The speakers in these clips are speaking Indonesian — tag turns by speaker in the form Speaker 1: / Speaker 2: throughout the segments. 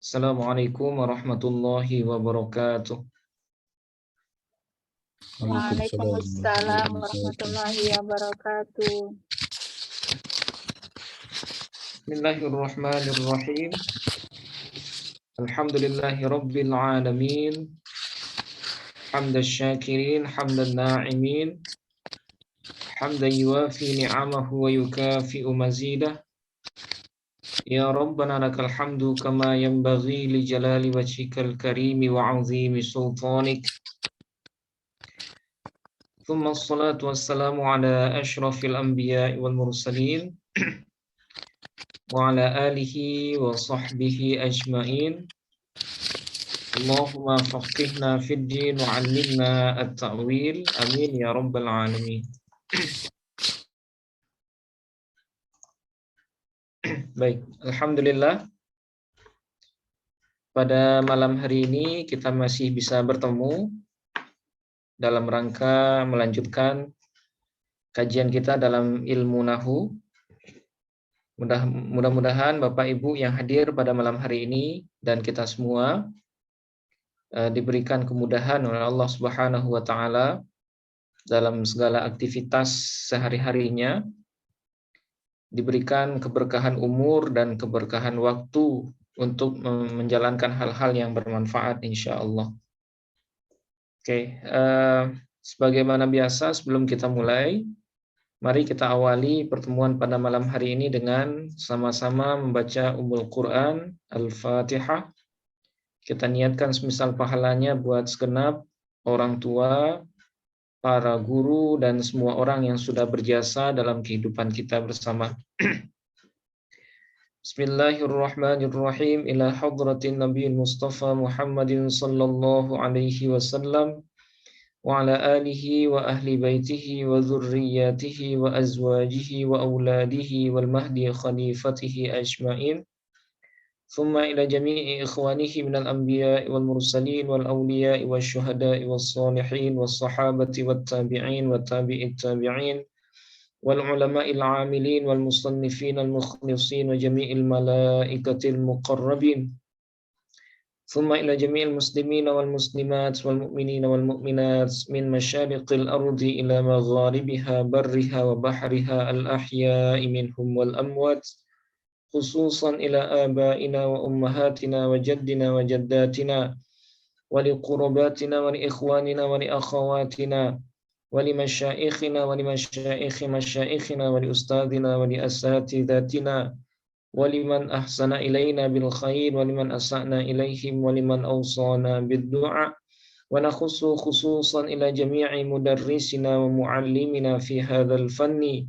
Speaker 1: Assalamualaikum warahmatullahi wabarakatuh.
Speaker 2: Waalaikumsalam warahmatullahi wabarakatuh.
Speaker 1: Bismillahirrahmanirrahim. Alhamdulillahi rabbil alamin. Hamdan syakirin, hamdan na'imin. Hamdan yuwafi ni'amahu wa yukafi'u mazidah. Ya Rabbana lakal hamdu kama yanbaghi li jalali wajhikal karimi wa 'azimi sultanik. Thumma assalatu wassalamu ala asyrafil anbiya'i wal mursalin wa ala alihi wa sahbihi ajma'in. Allahumma faqihna fid din wa 'allimna at-ta'wil. Amin ya rabbal alamin. Baik, alhamdulillah. Pada malam hari ini kita masih bisa bertemu dalam rangka melanjutkan kajian kita dalam ilmu nahu. Mudah-mudahan Bapak Ibu yang hadir pada malam hari ini dan kita semua diberikan kemudahan oleh Allah Subhanahu wa taala dalam segala aktivitas sehari-harinya, diberikan keberkahan umur dan keberkahan waktu untuk menjalankan hal-hal yang bermanfaat insyaallah. Oke, sebagaimana biasa sebelum kita mulai, mari kita awali pertemuan pada malam hari ini dengan sama-sama membaca Ummul Quran Al-Fatihah. Kita niatkan semisal pahalanya buat segenap orang tua, para guru, dan semua orang yang sudah berjasa dalam kehidupan kita bersama. Bismillahirrahmanirrahim. Ila hadratin Nabi Mustafa Muhammadin sallallahu alaihi wasallam wa ala alihi wa ahli baitihi wa dzurriyyatihi wa azwajihi wa auladihi wal mahdi khalifatihi ajma'in. Thumma ila jami'i ikhwanihi minal anbiya'i wal mursalin wal awliya'i wal syuhada'i wal salihin wal sahabati wal tabi'in wal tabi'it tabi'in wal ulama'il amilin wal musannifin al mukhlisin wa jami'il malaikatil muqarrabin. Thumma ila jami'il muslimin wal muslimat wal mu'minin wal mu'minat min masyariqil ardi ila magharibiha barriha wa bahriha al ahya'i minhum wal amwat. خصوصا إلى آبائنا وأمهاتنا وجدنا وجداتنا ولقرباتنا ولإخواننا ولأخواتنا ولمشائخنا ولمشائخ مشائخنا ولأستاذنا ولأساتذتنا ولمن أحسن إلينا بالخير ولمن أسأنا إليهم ولمن أوصانا بالدعاء ونخص خصوصا إلى جميع مدرسنا ومعلمنا في هذا الفن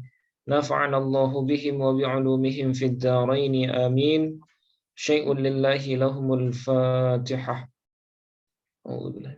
Speaker 1: نفعنا الله بهم وبعلومهم في الدارين آمين. شيء لله لهم الفاتحة. أعوذ بالله.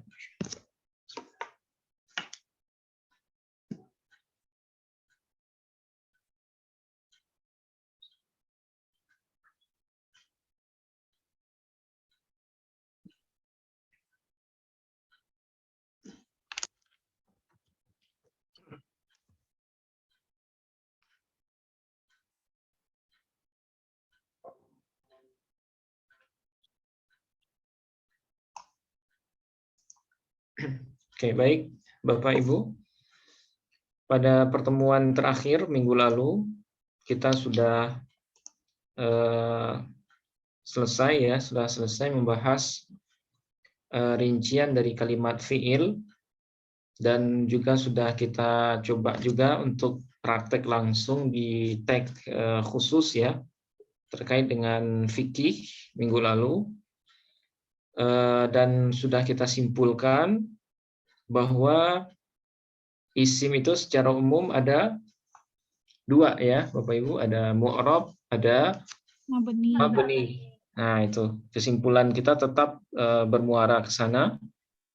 Speaker 1: Oke, baik Bapak Ibu. Pada pertemuan terakhir minggu lalu kita sudah selesai membahas rincian dari kalimat fiil, dan juga sudah kita coba juga untuk praktek langsung di tag khusus ya terkait dengan fikih minggu lalu. Dan sudah kita simpulkan bahwa isim itu secara umum ada dua ya Bapak Ibu, ada mu'rab, ada mabni. Nah itu kesimpulan kita tetap bermuara ke sana.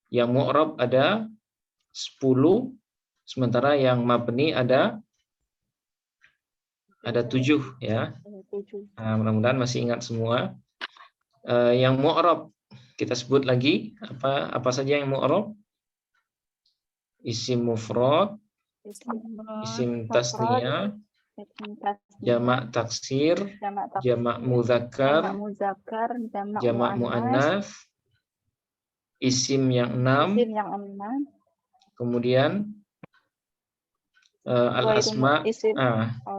Speaker 1: Yang mu'rab ada 10, sementara yang mabni ada 7 ya. Nah, mudah-mudahan masih ingat semua. Yang mu'rab kita sebut lagi apa saja yang mu'rab? Isim mufrad, isim tasniyah,
Speaker 2: isim tasniah,
Speaker 1: jamak taksir,
Speaker 2: jamak taksir,
Speaker 1: jamak muzakkar,
Speaker 2: jamak muzakkar, jamak
Speaker 1: jamak
Speaker 2: muannas,
Speaker 1: muannats, isim yang 6,
Speaker 2: isim yang 6,
Speaker 1: kemudian al-asma,
Speaker 2: isim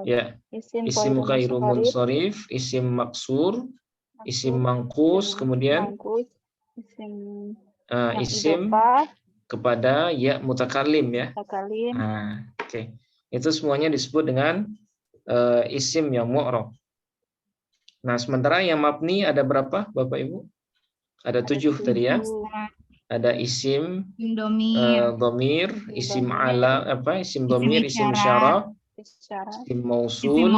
Speaker 1: ya,
Speaker 2: isim
Speaker 1: isim ghairu
Speaker 2: munsharif,
Speaker 1: munsharif, isim maksur, isim
Speaker 2: maksud,
Speaker 1: mangkus,
Speaker 2: isim
Speaker 1: kemudian
Speaker 2: mangkus, isim yang
Speaker 1: isim
Speaker 2: idhofah,
Speaker 1: kepada ya mutakallim ya.
Speaker 2: mutakalim,
Speaker 1: Oke. Itu semuanya disebut dengan isim yang mu'rab. Nah, sementara yang mabni ada berapa, Bapak Ibu? Ada 7 tadi ya. Ada isim dhamir, isim ala isim dhamir, isim isyarah, isim mausul,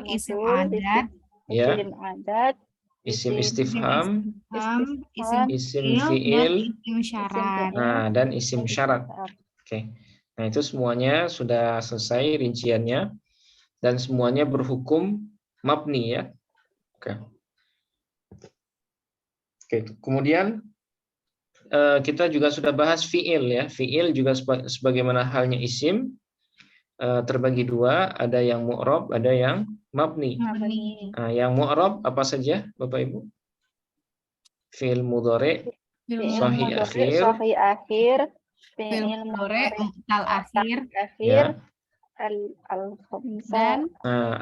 Speaker 3: isim adat,
Speaker 1: ya,
Speaker 2: isim adat,
Speaker 1: isim
Speaker 3: isim
Speaker 1: istifham, isim fi'il,
Speaker 3: isim syarat.
Speaker 1: dan isim syarat. Oke. Nah, itu semuanya sudah selesai rinciannya dan semuanya berhukum mabni ya. Oke. Oke, kemudian kita juga sudah bahas fi'il ya. Fi'il juga sebagaimana halnya isim terbagi dua, ada yang mu'rab, ada yang mabni. Nah, yang mu'rab apa saja, Bapak Ibu? Fi'il mudhari, sahih akhir,
Speaker 2: fi'il mudhari
Speaker 3: mu'tal akhir,
Speaker 1: ya.
Speaker 2: al-khamsah,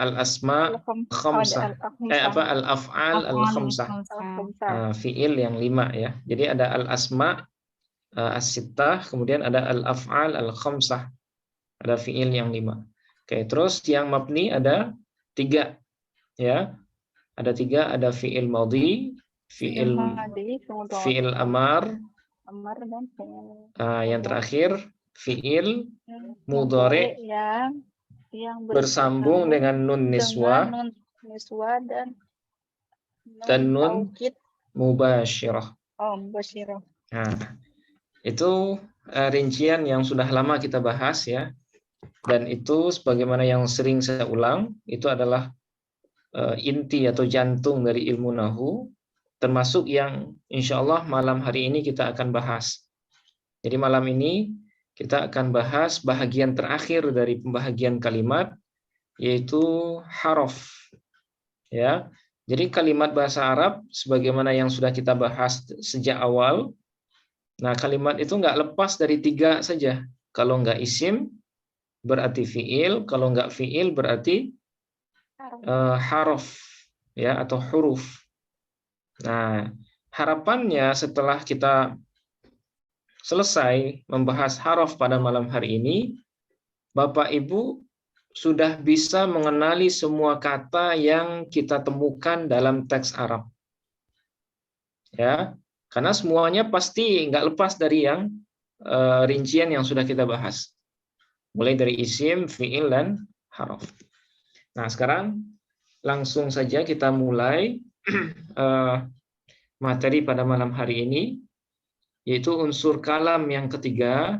Speaker 1: Al-asma khamsah. Al-af'al al-khamsah. Fi'il yang 5 ya. Jadi ada al-asma as-sittah, kemudian ada al-af'al al-khamsah. Ada fi'il yang 5. Oke, terus yang mabni ada 3 ya. Ada 3, ada fi'il madhi, fi'il amar,
Speaker 2: dan
Speaker 1: yang terakhir fi'il mudhari
Speaker 2: yang
Speaker 1: bersambung dengan nun niswah dan nun mubasyirah.
Speaker 2: Mubasyirah.
Speaker 1: Nah, itu rincian yang sudah lama kita bahas ya. Dan itu sebagaimana yang sering saya ulang, itu adalah inti atau jantung dari ilmu nahu, termasuk yang insya Allah malam hari ini kita akan bahas. Jadi malam ini kita akan bahas bahagian terakhir dari pembahagian kalimat, yaitu haraf. Ya, jadi kalimat bahasa Arab sebagaimana yang sudah kita bahas sejak awal. Nah, kalimat itu nggak lepas dari 3 saja. Kalau nggak isim berarti fiil, kalau nggak fiil berarti haraf ya atau huruf. Nah, harapannya setelah kita selesai membahas haraf pada malam hari ini, Bapak Ibu sudah bisa mengenali semua kata yang kita temukan dalam teks Arab. Ya, karena semuanya pasti nggak lepas dari yang rincian yang sudah kita bahas. Mulai dari isim, fiil, dan haraf. Nah, sekarang langsung saja kita mulai materi pada malam hari ini, yaitu unsur kalam yang ketiga.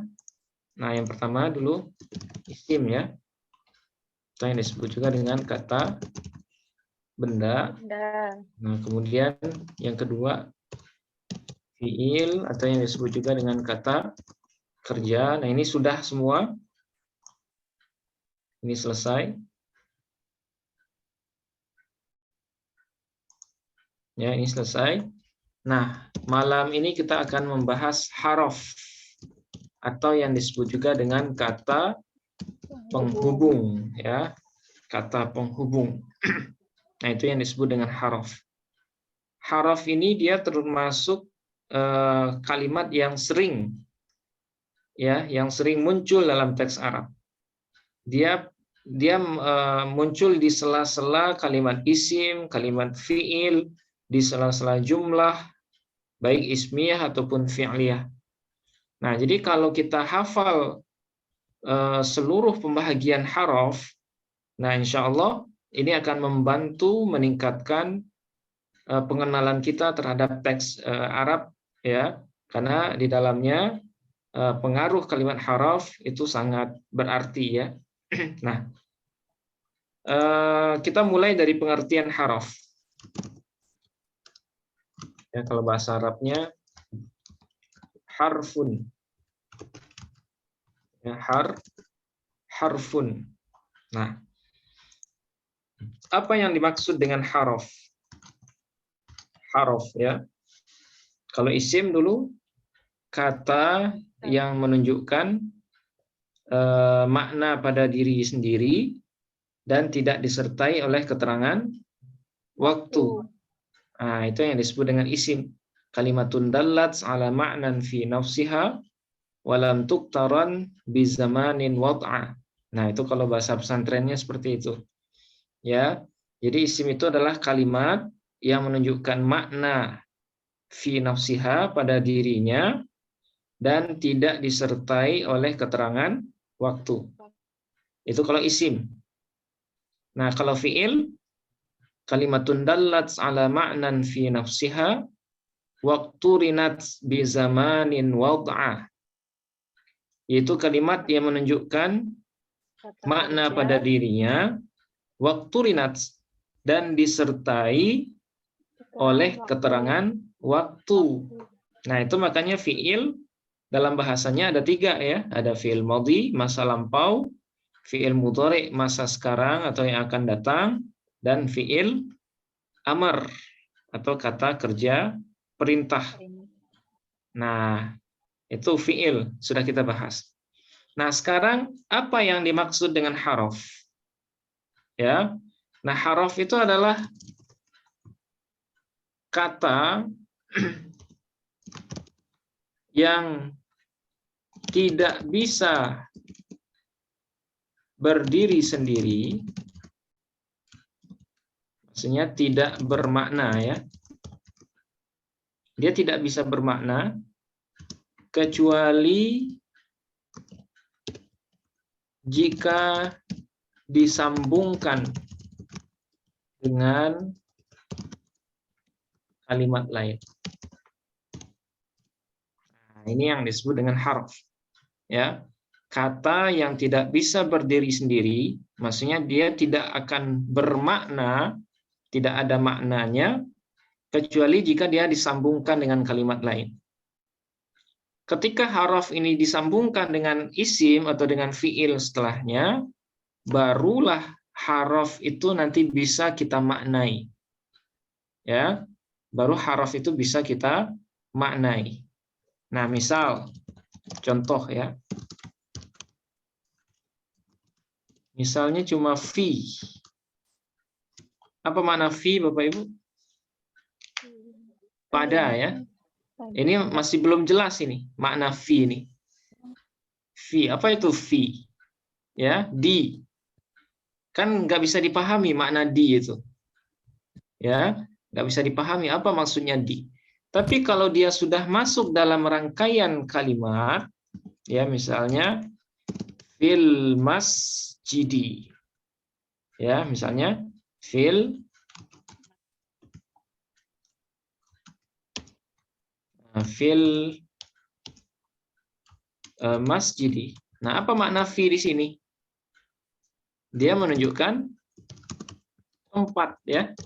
Speaker 1: Nah, yang pertama dulu isim ya. Yang disebut juga dengan kata benda. Nah, kemudian yang kedua fiil atau yang disebut juga dengan kata kerja. Nah, ini sudah semua. Ini selesai. Ya, ini selesai. Nah, malam ini kita akan membahas haraf atau yang disebut juga dengan kata penghubung ya. Kata penghubung. Nah, itu yang disebut dengan haraf. Haraf ini dia termasuk kalimat yang sering muncul dalam teks Arab. Dia muncul di sela-sela kalimat isim, kalimat fiil, di sela-sela jumlah, baik ismiyah ataupun fi'liyah. Nah, jadi kalau kita hafal seluruh pembahagian haraf, nah insya Allah ini akan membantu meningkatkan pengenalan kita terhadap teks Arab, ya, karena di dalamnya pengaruh kalimat haraf itu sangat berarti ya. Nah, kita mulai dari pengertian haraf. Ya, kalau bahasa Arabnya harfun. Ya, harfun. Nah, apa yang dimaksud dengan harof? Harof ya. Kalau isim dulu kata yang menunjukkan makna pada diri sendiri dan tidak disertai oleh keterangan waktu. Nah, itu yang disebut dengan isim. Kalimatun dallat ala ma'nan fi nafsiha walam tuqtaran bi zamanin wad'a. Nah, itu kalau bahasa pesantrennya seperti itu. Ya. Jadi isim itu adalah kalimat yang menunjukkan makna fi nafsiha pada dirinya dan tidak disertai oleh keterangan waktu. Itu kalau isim. Nah, kalau fi'il kalimatun dallat ala ma'nan fi nafsiha waqturinat bi zamanin wad'a. Yaitu kalimat yang menunjukkan makna pada dirinya waqturinat dan disertai oleh keterangan waktu. Nah, itu makanya fi'il dalam bahasanya ada 3 ya. Ada fi'il madhi, masa lampau, fi'il mudhari, masa sekarang atau yang akan datang, dan fi'il amar atau kata kerja perintah. Nah, itu fi'il sudah kita bahas. Nah, sekarang apa yang dimaksud dengan harof? Ya. Nah, harof itu adalah kata yang tidak bisa berdiri sendiri, maksudnya tidak bermakna ya. Dia tidak bisa bermakna kecuali jika disambungkan dengan kalimat lain. Nah, ini yang disebut dengan harf. Ya, kata yang tidak bisa berdiri sendiri, maksudnya dia tidak akan bermakna, tidak ada maknanya, kecuali jika dia disambungkan dengan kalimat lain. Ketika harf ini disambungkan dengan isim atau dengan fiil setelahnya, barulah harf itu nanti bisa kita maknai. Ya, baru harf itu bisa kita maknai. Nah, misal contoh ya. Misalnya cuma fi. Apa makna fi, Bapak Ibu? Pada ya. Ini masih belum jelas ini makna fi ini. Fi, apa itu fi? Ya, di. Kan nggak bisa dipahami makna di itu. Ya, nggak bisa dipahami apa maksudnya di. Tapi kalau dia sudah masuk dalam rangkaian kalimat, ya misalnya fil masjidi. Ya, misalnya fil masjidi. Nah, apa makna fi di sini? Dia menunjukkan tempat ya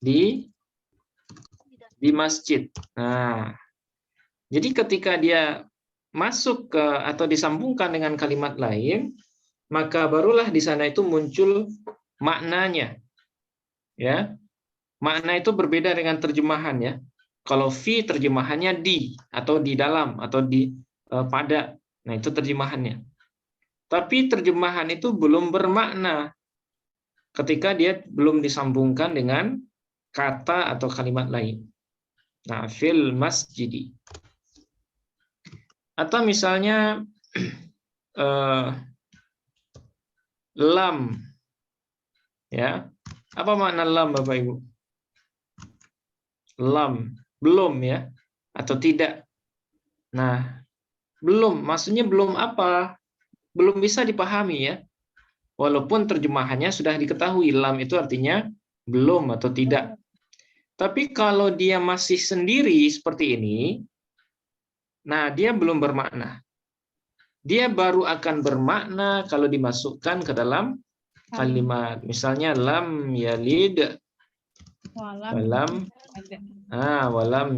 Speaker 1: di masjid. Nah, jadi ketika dia masuk ke atau disambungkan dengan kalimat lain, maka barulah di sana itu muncul maknanya. Ya. Makna itu berbeda dengan terjemahan ya. Kalau fi terjemahannya di atau di dalam atau di pada. Nah, itu terjemahannya. Tapi terjemahan itu belum bermakna ketika dia belum disambungkan dengan kata atau kalimat lain. Nah, fil masjidi. Atau misalnya lam. Ya. Apa makna lam, Bapak Ibu? Lam, belum ya, atau tidak. Nah, belum, maksudnya belum apa? Belum bisa dipahami ya. Walaupun terjemahannya sudah diketahui, lam itu artinya belum atau tidak. Tapi kalau dia masih sendiri seperti ini, nah dia belum bermakna. Dia baru akan bermakna kalau dimasukkan ke dalam kalimat. Misalnya lam yalid walam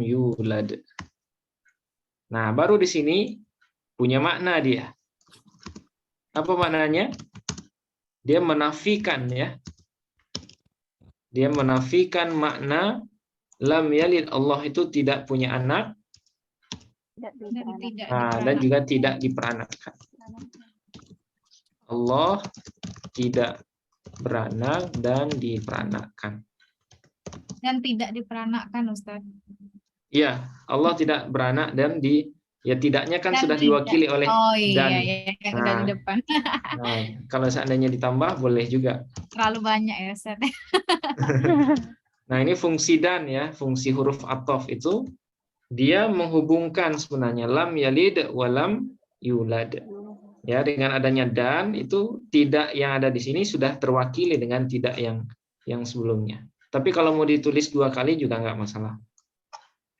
Speaker 1: yulad. Nah, baru di sini punya makna dia. Apa maknanya? Dia menafikan ya. Dia menafikan makna lam yalid, Allah itu tidak punya anak,
Speaker 2: Tidak
Speaker 3: Dan
Speaker 2: bisa.
Speaker 3: tidak
Speaker 1: dan juga tidak diperanakan. Allah tidak beranak dan diperanakan.
Speaker 3: Dan tidak diperanakan, Ustaz.
Speaker 1: Iya, Allah tidak beranak dan ya tidaknya kan
Speaker 3: Dan
Speaker 1: sudah
Speaker 3: tidak.
Speaker 1: diwakili oleh
Speaker 3: Oh
Speaker 1: dan.
Speaker 3: iya, iya, yang udah di depan.
Speaker 1: Nah, kalau seandainya ditambah boleh juga.
Speaker 3: Terlalu banyak ya, Ustaz.
Speaker 1: Nah, ini fungsi dan ya, fungsi huruf athof itu dia menghubungkan sebenarnya lam yalid walam yulad. Ya, dengan adanya dan itu tidak yang ada di sini sudah terwakili dengan tidak yang sebelumnya. Tapi kalau mau ditulis 2 kali juga nggak masalah.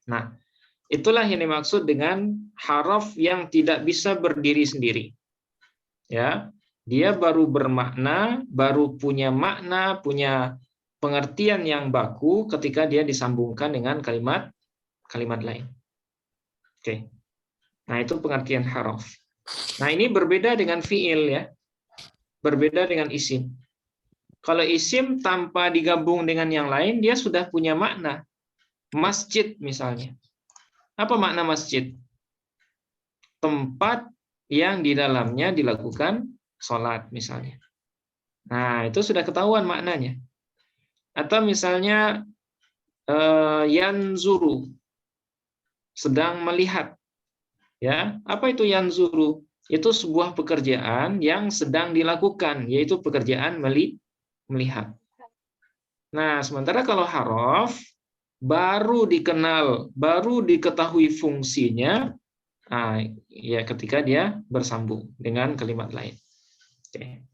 Speaker 1: Nah, itulah yang dimaksud dengan haraf yang tidak bisa berdiri sendiri. Ya, dia baru bermakna, baru punya makna, punya pengertian yang baku ketika dia disambungkan dengan kalimat lain. Oke. Nah, itu pengertian haraf. Nah, ini berbeda dengan fiil ya. Berbeda dengan isim. Kalau isim tanpa digabung dengan yang lain, dia sudah punya makna. Masjid misalnya. Apa makna masjid? Tempat yang di dalamnya dilakukan sholat misalnya. Nah, itu sudah ketahuan maknanya. Atau misalnya yanzuru, sedang melihat. Ya, apa itu yanzuru? Itu sebuah pekerjaan yang sedang dilakukan, yaitu pekerjaan melihat. Nah, sementara kalau haraf baru dikenal, baru diketahui fungsinya, ya ketika dia bersambung dengan kalimat lain. Oke.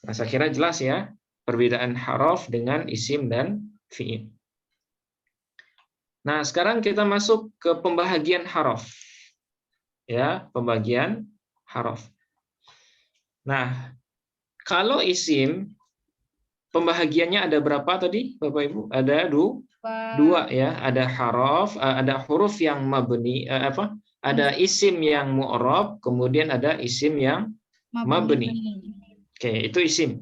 Speaker 1: Nah, saya kira jelas ya perbedaan haraf dengan isim dan fiil. Nah, sekarang kita masuk ke pembahagian haraf. Ya, pembagian haraf. Nah, kalau isim pembahagiannya ada berapa tadi, Bapak Ibu? Ada dua ya, ada haraf, ada huruf yang mabni, ada isim yang mu'rab, kemudian ada isim yang mabni. Oke, itu isim.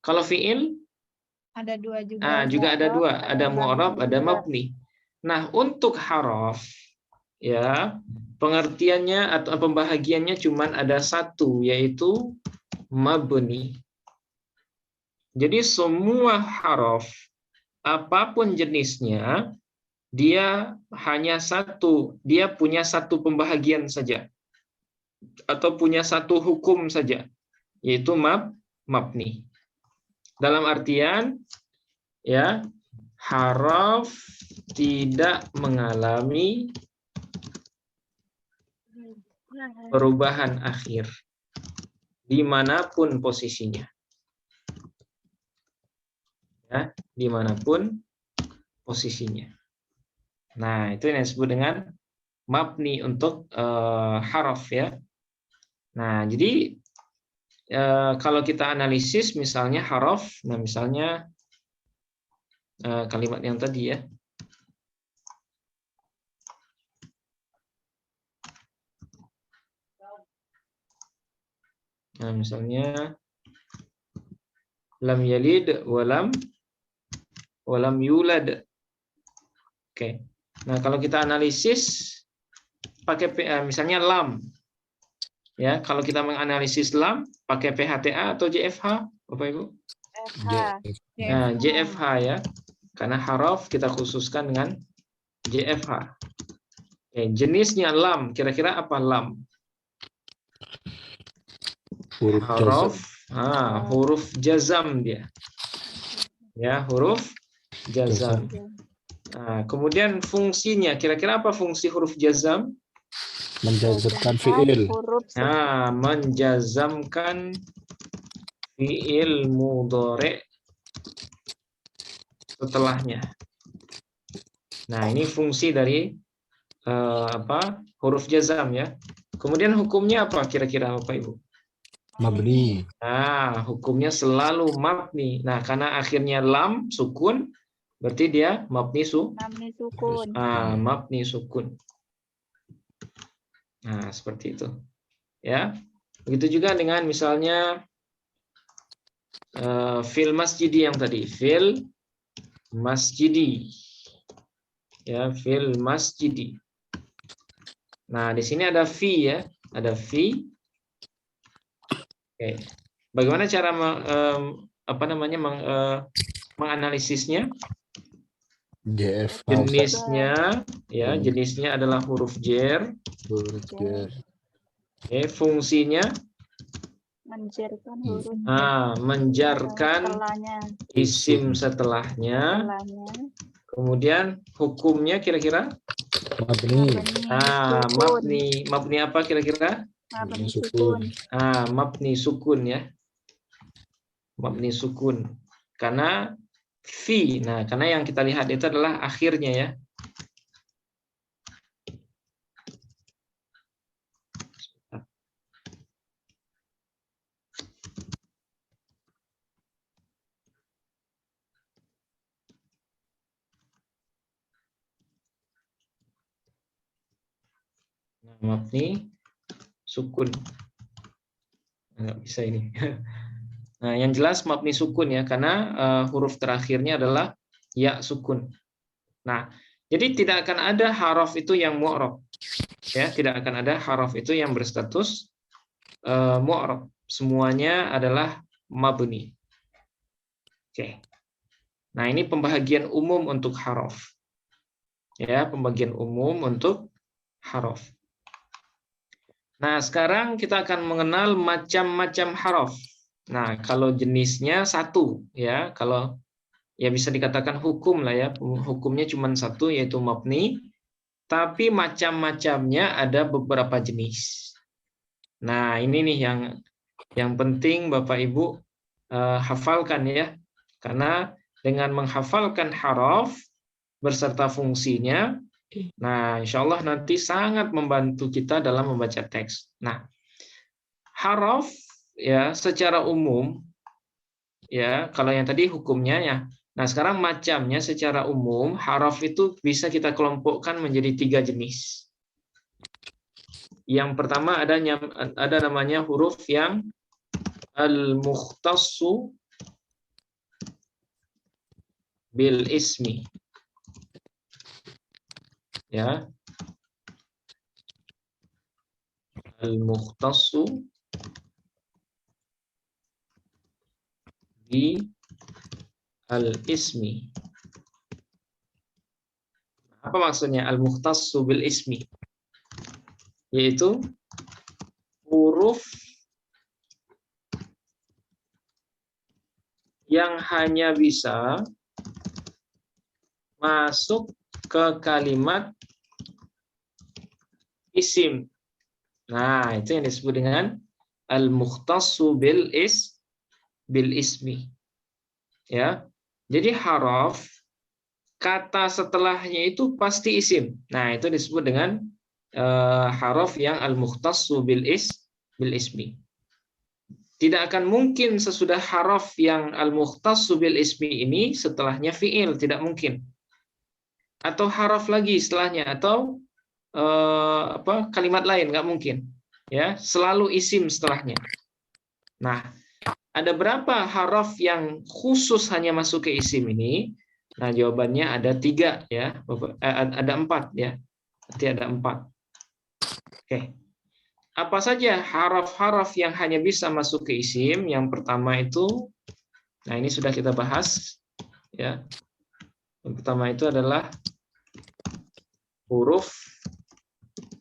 Speaker 1: Kalau fiil
Speaker 3: ada 2 juga.
Speaker 1: juga ada 2, ada mu'rab, ada mabni. Nah, untuk haraf ya, pengertiannya atau pembahagiannya cuma ada 1, yaitu mabni. Jadi semua haraf apapun jenisnya, dia hanya 1, dia punya 1 pembahagian saja, atau punya 1 hukum saja, yaitu mabni. Dalam artian, ya, haraf tidak mengalami perubahan akhir dimanapun posisinya. Ya, dimanapun posisinya. Nah, itu yang disebut dengan mabni untuk haraf ya. Nah, jadi kalau kita analisis misalnya haraf, nah misalnya kalimat yang tadi ya. Nah, misalnya lam yalid walam yulad. Oke. Nah, kalau kita analisis pakai misalnya lam. Ya, kalau kita menganalisis lam pakai PHTA atau JFH, Bapak Ibu?
Speaker 2: FH.
Speaker 1: Nah, JFH ya. Karena haraf kita khususkan dengan JFH. Oke, jenisnya lam, kira-kira apa lam? Huruf jazam dia. Ya, huruf jazam. Nah, kemudian fungsinya, kira-kira apa fungsi huruf jazam?
Speaker 4: Menjazamkan fiil.
Speaker 1: Nah, menjazamkan fiil mudhari setelahnya. Nah, ini fungsi dari huruf jazam ya. Kemudian hukumnya apa kira-kira Bapak Ibu?
Speaker 4: Mabni.
Speaker 1: Nah, hukumnya selalu mabni. Nah, karena akhirnya lam sukun, berarti dia mabni sukun. Mabni sukun. Nah, seperti itu. Ya. Begitu juga dengan misalnya fil masjidi yang tadi. Fil masjidi. Ya, fil masjidi. Nah, di sini ada fi ya, ada fi. Oke. Bagaimana cara menganalisisnya?
Speaker 4: JF
Speaker 1: Jenisnya ya, jenisnya adalah huruf jer.
Speaker 4: huruf jer.
Speaker 1: Oke, fungsinya
Speaker 2: Menjerkan huruf
Speaker 1: menjarkan
Speaker 2: setelahnya.
Speaker 1: isim setelahnya. Kemudian hukumnya kira-kira
Speaker 4: Mabni.
Speaker 1: mabni apa kira-kira?
Speaker 2: Mabni
Speaker 4: Sukun.
Speaker 2: sukun.
Speaker 1: Mabni sukun ya. Mabni sukun. Karena fi. Nah, karena yang kita lihat itu adalah akhirnya ya. Nah, mabni sukun. Nggak bisa ini. Nah, yang jelas mabni sukun ya, karena huruf terakhirnya adalah ya sukun. Nah, jadi tidak akan ada haraf itu yang mu'rab. Ya, tidak akan ada haraf itu yang berstatus mu'rab. Semuanya adalah mabni. Oke. Nah, ini pembagian umum untuk haraf. Ya, pembagian umum untuk haraf. Nah, sekarang kita akan mengenal macam-macam haraf. Nah, kalau jenisnya satu, ya, kalau ya bisa dikatakan hukum lah ya, hukumnya cuma satu yaitu mabni, tapi macam-macamnya ada beberapa jenis. Nah, ini nih yang penting Bapak Ibu hafalkan ya, karena dengan menghafalkan haraf beserta fungsinya, nah, insya Allah nanti sangat membantu kita dalam membaca teks. Nah, haraf ya secara umum ya, kalau yang tadi hukumnya ya. Nah, sekarang macamnya secara umum haraf itu bisa kita kelompokkan menjadi 3 jenis. Yang pertama ada namanya huruf yang al-mukhtassu bil ismi. Ya. Al-mukhtassu bi al-ismi. Apa maksudnya al-mukhtassu bil ismi? Yaitu huruf yang hanya bisa masuk ke kalimat isim. Nah, itu yang disebut dengan al-mukhtassu bil ismi. Ya. Jadi haraf kata setelahnya itu pasti isim. Nah, itu disebut dengan haraf yang al-mukhtassu bil ismi. Tidak akan mungkin sesudah haraf yang al-mukhtassu bil ismi ini setelahnya fi'il, tidak mungkin. Atau haraf lagi setelahnya, atau kalimat lain, nggak mungkin. Ya, selalu isim setelahnya. Nah, ada berapa haraf yang khusus hanya masuk ke isim ini? Nah, jawabannya ada 3 ya, ada 4 ya. Nanti ada 4. Oke. Apa saja haraf-haraf yang hanya bisa masuk ke isim? Yang pertama itu, nah ini sudah kita bahas ya. Yang pertama itu adalah huruf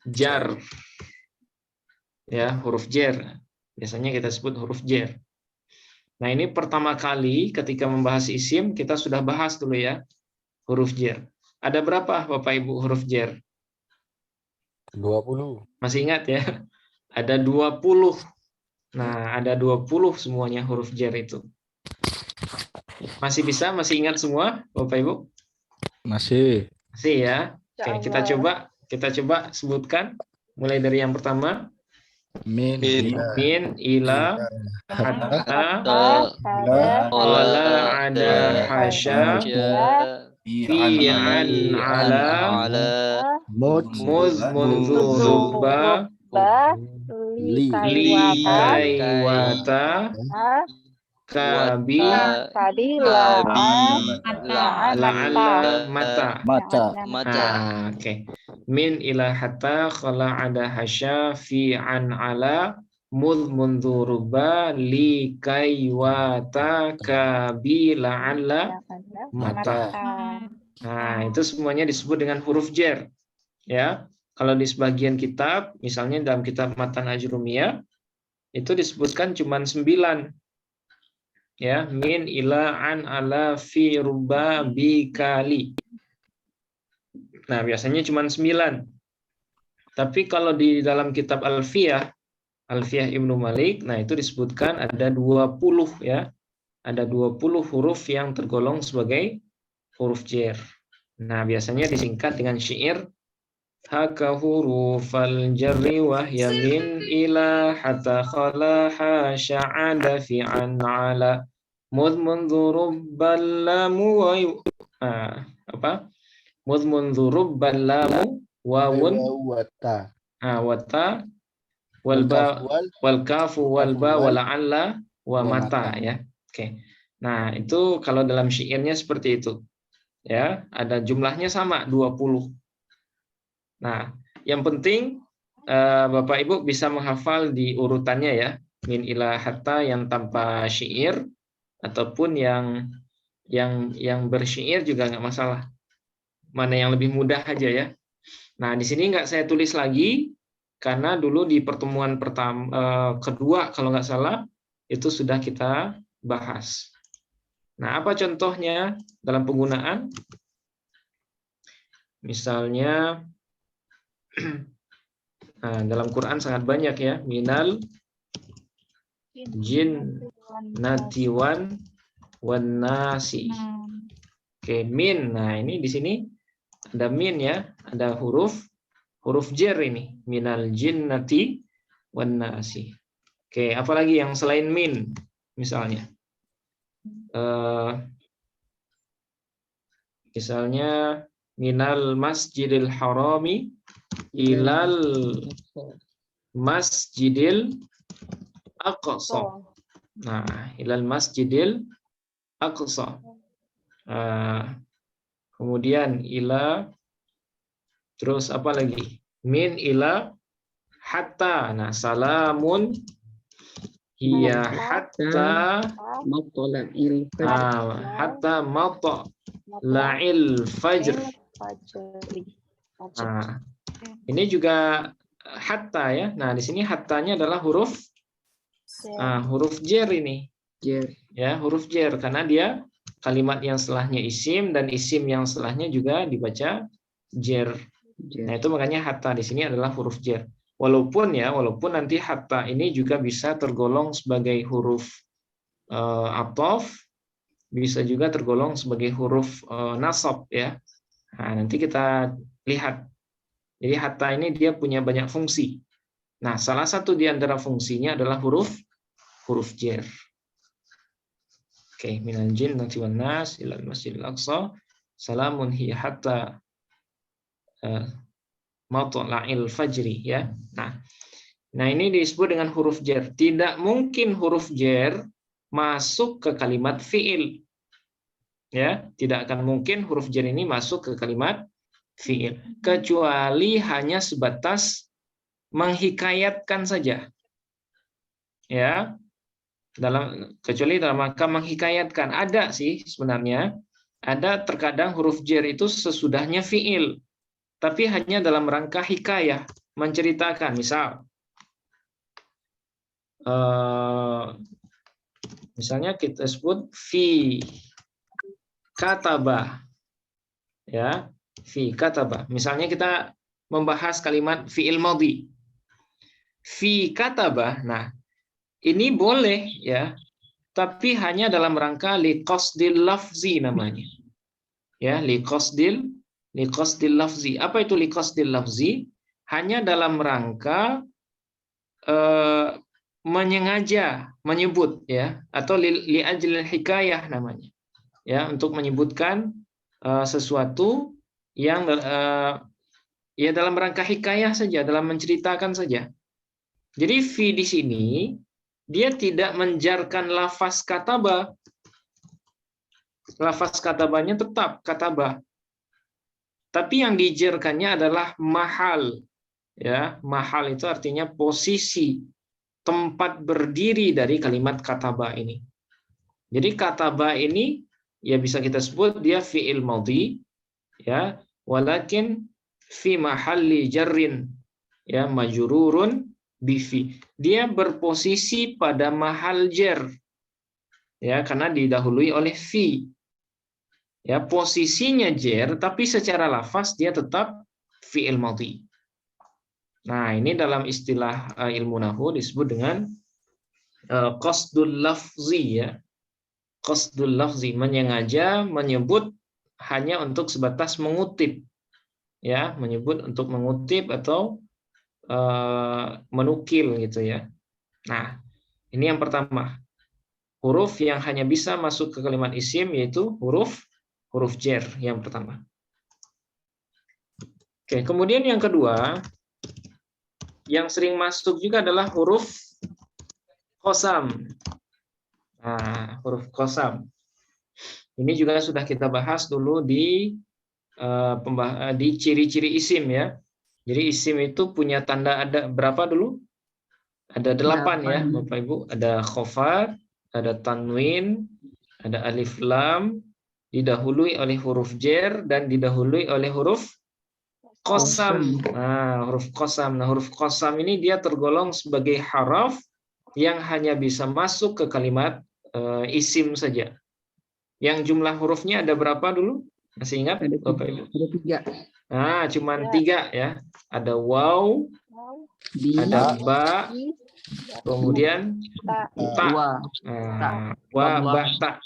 Speaker 1: jar. Ya, huruf jar. Biasanya kita sebut huruf jar. Nah, ini pertama kali ketika membahas isim kita sudah bahas dulu ya, huruf jar. Ada berapa Bapak Ibu huruf jar?
Speaker 4: 20.
Speaker 1: Masih ingat ya? Ada 20. Nah, ada 20 semuanya huruf jar itu. Masih masih ingat semua Bapak Ibu?
Speaker 4: Masih.
Speaker 1: Masih ya. Oke, kita coba sebutkan mulai dari yang pertama.
Speaker 4: Min,
Speaker 1: ila, hatta, wala, ada, hasya, fi, an, ala, muz, munzu, zubba, li, kaiwata, Kabila
Speaker 2: Kabila.
Speaker 1: la'alla mata.
Speaker 4: Mata.
Speaker 1: Oke. Min ila hatta khala ada hasya fi an ala mud mundu ruba li kai wa ta kabila alla mata. Nah, itu semuanya disebut dengan huruf jer. Ya. Kalau di sebagian kitab, misalnya dalam kitab Matan Ajrumiyah, itu disebutkan cuma 9. Ya, min ila an ala fi ruba bi kali. Nah, biasanya cuma 9. Tapi kalau di dalam kitab Alfiyah Ibnu Malik, nah itu disebutkan ada 20 ya. Ada 20 huruf yang tergolong sebagai huruf jer. Nah, biasanya disingkat dengan syair haka hurufal jarri wa hiya min ila hatta khala sya'ada fi an ala mud mundu rubbal lamu wa apa mud mundu rubbal lamu wawun
Speaker 4: Wata.
Speaker 1: wata wal ba wal kafu wal ba wal alla wa mata ya. Oke. Nah, itu kalau dalam syairnya seperti itu. Ya, ada jumlahnya sama 20. Nah, yang penting Bapak Ibu bisa menghafal di urutannya ya. Min ila hatta yang tanpa syair ataupun yang bersyair juga nggak masalah. Mana yang lebih mudah aja ya. Nah, di sini nggak saya tulis lagi karena dulu di pertemuan kedua kalau nggak salah itu sudah kita bahas. Nah, apa contohnya dalam penggunaan? Misalnya dalam Quran sangat banyak ya, minal jin natiwan wan nasi. Oke, min. Nah, ini di sini ada min ya, ada huruf jer ini, minal jinnati wan nasi. Oke, apalagi yang selain min misalnya? Misalnya minal masjidil harami ilal masjidil aqsa. Nah, ilal masjidil aqsa. Kemudian ila, terus apa lagi? Min ila hatta. Nah, salamun hiya hatta hatta matla'il fajr. Nah, ini juga hatta ya. Nah, di sini hattanya adalah huruf jer ini. Ya, huruf jer karena dia kalimat yang setelahnya isim dan isim yang setelahnya juga dibaca jer. Nah, itu makanya hatta di sini adalah huruf jer. Walaupun nanti hatta ini juga bisa tergolong sebagai huruf athof, bisa juga tergolong sebagai huruf nasab ya. Nah, nanti kita lihat. Jadi hatta ini dia punya banyak fungsi. Nah, salah satu di antara fungsinya adalah huruf jer. Oke, minal jinnati wan nas ilal masjidil aqsa salamun hiya hatta matla'il fajri ya. Nah, ini disebut dengan huruf jer. Tidak mungkin huruf jer masuk ke kalimat fiil. Ya, tidak akan mungkin huruf jer ini masuk ke kalimat fiil kecuali hanya sebatas menghikayatkan saja. Ya. Kecuali dalam rangka menghikayatkan. Ada sih sebenarnya. Ada terkadang huruf jer itu sesudahnya fiil. Tapi hanya dalam rangka hikayah, menceritakan. Misal, misalnya kita sebut fi kataba. Ya, fi kataba. Misalnya kita membahas kalimat fiil madhi. Fi kataba. Nah, ini boleh ya, tapi hanya dalam rangka liqasdil lafzi namanya. Ya, liqasdil lafzi. Apa itu liqasdil lafzi? Hanya dalam rangka menyengaja menyebut ya, atau li ajlil hikayah namanya. Ya, untuk menyebutkan sesuatu yang ya dalam rangka hikayah saja, dalam menceritakan saja. Jadi fi di sini dia tidak menjarkan lafaz kataba. Lafaz katabanya tetap kataba. Tapi yang dijarkannya adalah mahal. Ya, mahal itu artinya posisi, tempat berdiri dari kalimat kataba ini. Jadi kataba ini ya bisa kita sebut dia fi'il madhi, ya, walakin fi mahalli jarrin, ya, majrurun bifi. Dia berposisi pada mahal jar, ya, karena didahului oleh fi. Ya, posisinya jar, tapi secara lafaz dia tetap fi'il madhi. Nah, ini dalam istilah ilmu nahwu disebut dengan qasdul lafzi, ya. Qasdul lafzi, menyengaja menyebut hanya untuk sebatas mengutip, ya, menyebut untuk mengutip atau menukil gitu ya. Nah, ini yang pertama. Huruf yang hanya bisa masuk ke kalimat isim yaitu huruf jar yang pertama. Oke, kemudian yang kedua yang sering masuk juga adalah huruf qasam. Nah, huruf qasam. Ini juga sudah kita bahas dulu di ciri-ciri isim, ya. Jadi isim itu punya tanda ada berapa dulu? Ada 8 ya, Bapak Ibu. Ada khofat, ada tanwin, ada alif lam, didahului oleh huruf jar dan didahului oleh huruf qasam. Nah, huruf qasam. Nah, huruf qasam ini dia tergolong sebagai haraf yang hanya bisa masuk ke kalimat isim saja. Yang jumlah hurufnya ada berapa dulu? Masih ingat, Bapak Ibu?
Speaker 5: Ada 3.
Speaker 1: Nah, cuman 3 ya. Ada waw, ada ba, kemudian ta. Nah, wa, ba, ta.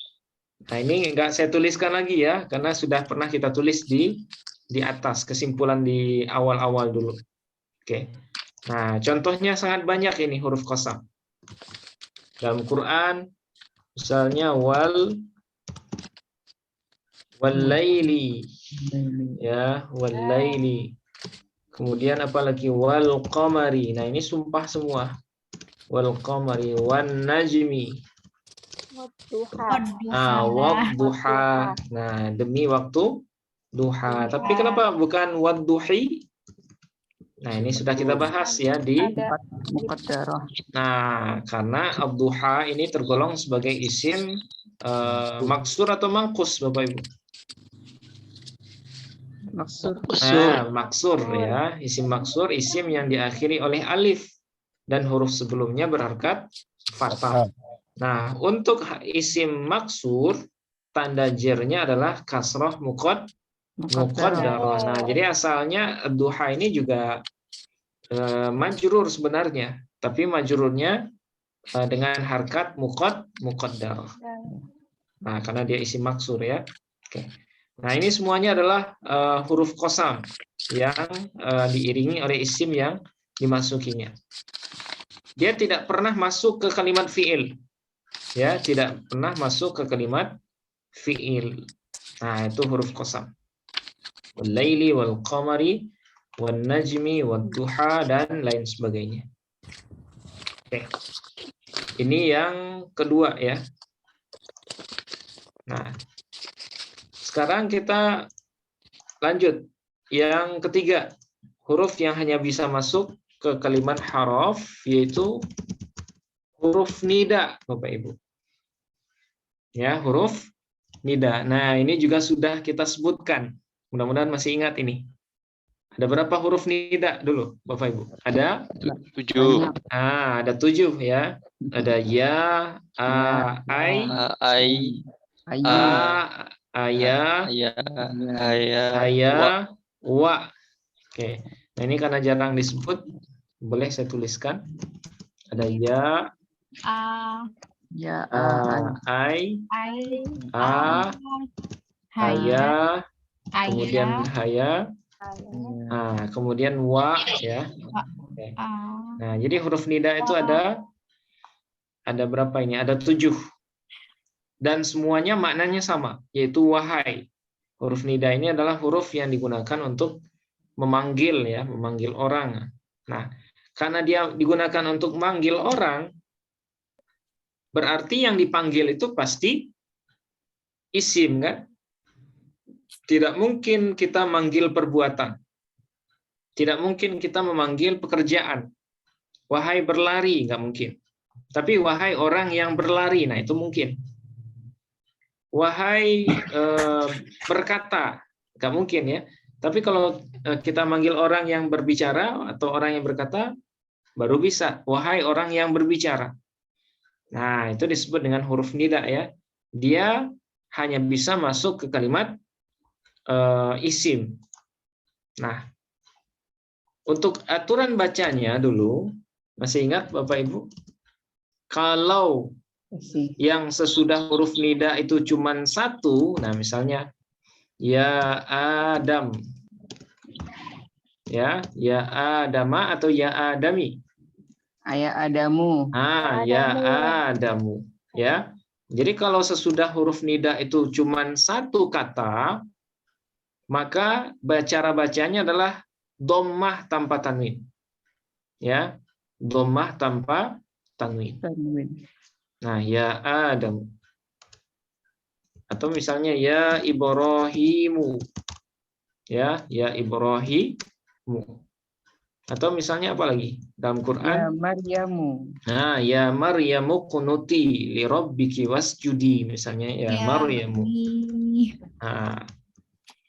Speaker 1: Nah, ini enggak saya tuliskan lagi ya, karena sudah pernah kita tulis di atas, kesimpulan di awal-awal dulu. Oke. Nah, contohnya sangat banyak ini huruf qasam. Dalam Quran, misalnya wal-laili, ya, wal-laili. Kemudian apalagi wal qamari. Nah, ini sumpah semua. Wal qamari wan najmi. Wadduha. Nah, demi waktu duha. Tapi kenapa bukan wadduhi? Nah, ini sudah kita bahas ya di
Speaker 5: Muqaddarah.
Speaker 1: Nah, karena ad-duha ini tergolong sebagai isim maksur atau mangkus, Bapak Ibu?
Speaker 5: Maksur.
Speaker 1: Nah, maksur ya, isim maksur, isim yang diakhiri oleh alif dan huruf sebelumnya berharkat fathah. Nah, untuk isim maksur tanda jernya adalah kasroh muqaddarah. Nah, jadi asalnya duha ini juga majrur sebenarnya, tapi majrurnya dengan harkat muqaddarah. Nah, karena dia isim maksur ya. Oke. Nah, ini semuanya adalah huruf qasam yang diiringi oleh isim yang dimasukinya. Dia tidak pernah masuk ke kalimat fi'il. Ya, tidak pernah masuk ke kalimat fi'il. Nah, itu huruf qasam. Wal-laili wal qamari wan najmi wad duha dan lain sebagainya. Oke. Ini yang kedua ya. Nah, sekarang kita lanjut. Yang ketiga, huruf yang hanya bisa masuk ke kalimat haraf, yaitu huruf nida, Bapak Ibu. Ya, huruf nida. Nah, ini juga sudah kita sebutkan. Mudah-mudahan masih ingat ini. Ada berapa huruf nida dulu, Bapak Ibu? Ada
Speaker 6: 7.
Speaker 1: ada 7 ya. Ada ya, a, ai, aya, wa. Oke. Nah, ini karena jarang disebut, boleh saya tuliskan. Ada ya, ai, aya, kemudian haya, kemudian wa ya. Oke. Nah, jadi huruf nida itu ada berapa ini? Ada 7. Dan semuanya maknanya sama, yaitu wahai. Huruf nida ini adalah huruf yang digunakan untuk memanggil ya, memanggil orang. Nah, karena dia digunakan untuk memanggil orang, Berarti yang dipanggil itu pasti isim, kan? Tidak mungkin kita manggil perbuatan. Tidak mungkin kita memanggil pekerjaan. Wahai berlari, nggak mungkin. Tapi wahai orang yang berlari, nah itu mungkin. Wahai berkata, nggak mungkin ya. Tapi kalau kita manggil orang yang berbicara atau orang yang berkata, baru bisa. Wahai orang yang berbicara. Nah, itu disebut dengan huruf nida ya. Dia hanya bisa masuk ke kalimat isim. Nah, untuk aturan bacanya dulu, masih ingat Bapak Ibu? Kalau yang sesudah huruf nida itu cuma satu, nah misalnya ya Adam, ya Adama atau ya Adami.
Speaker 5: Ayah Adamu.
Speaker 1: Ya Adamu, ya. Jadi kalau sesudah huruf nida itu cuma satu kata, maka cara bacanya adalah dhammah tanpa tanwin. Ya, dhammah tanpa tanwin. Nah, ya Adam. Atau misalnya ya Ibrahimu. Ya Ibrahimu. Atau misalnya apa lagi dalam Quran?
Speaker 5: Ya Maryamu.
Speaker 1: Nah, ya Maryamu kunuti li rabbiki wasjudi, misalnya ya Maryamu. Nah,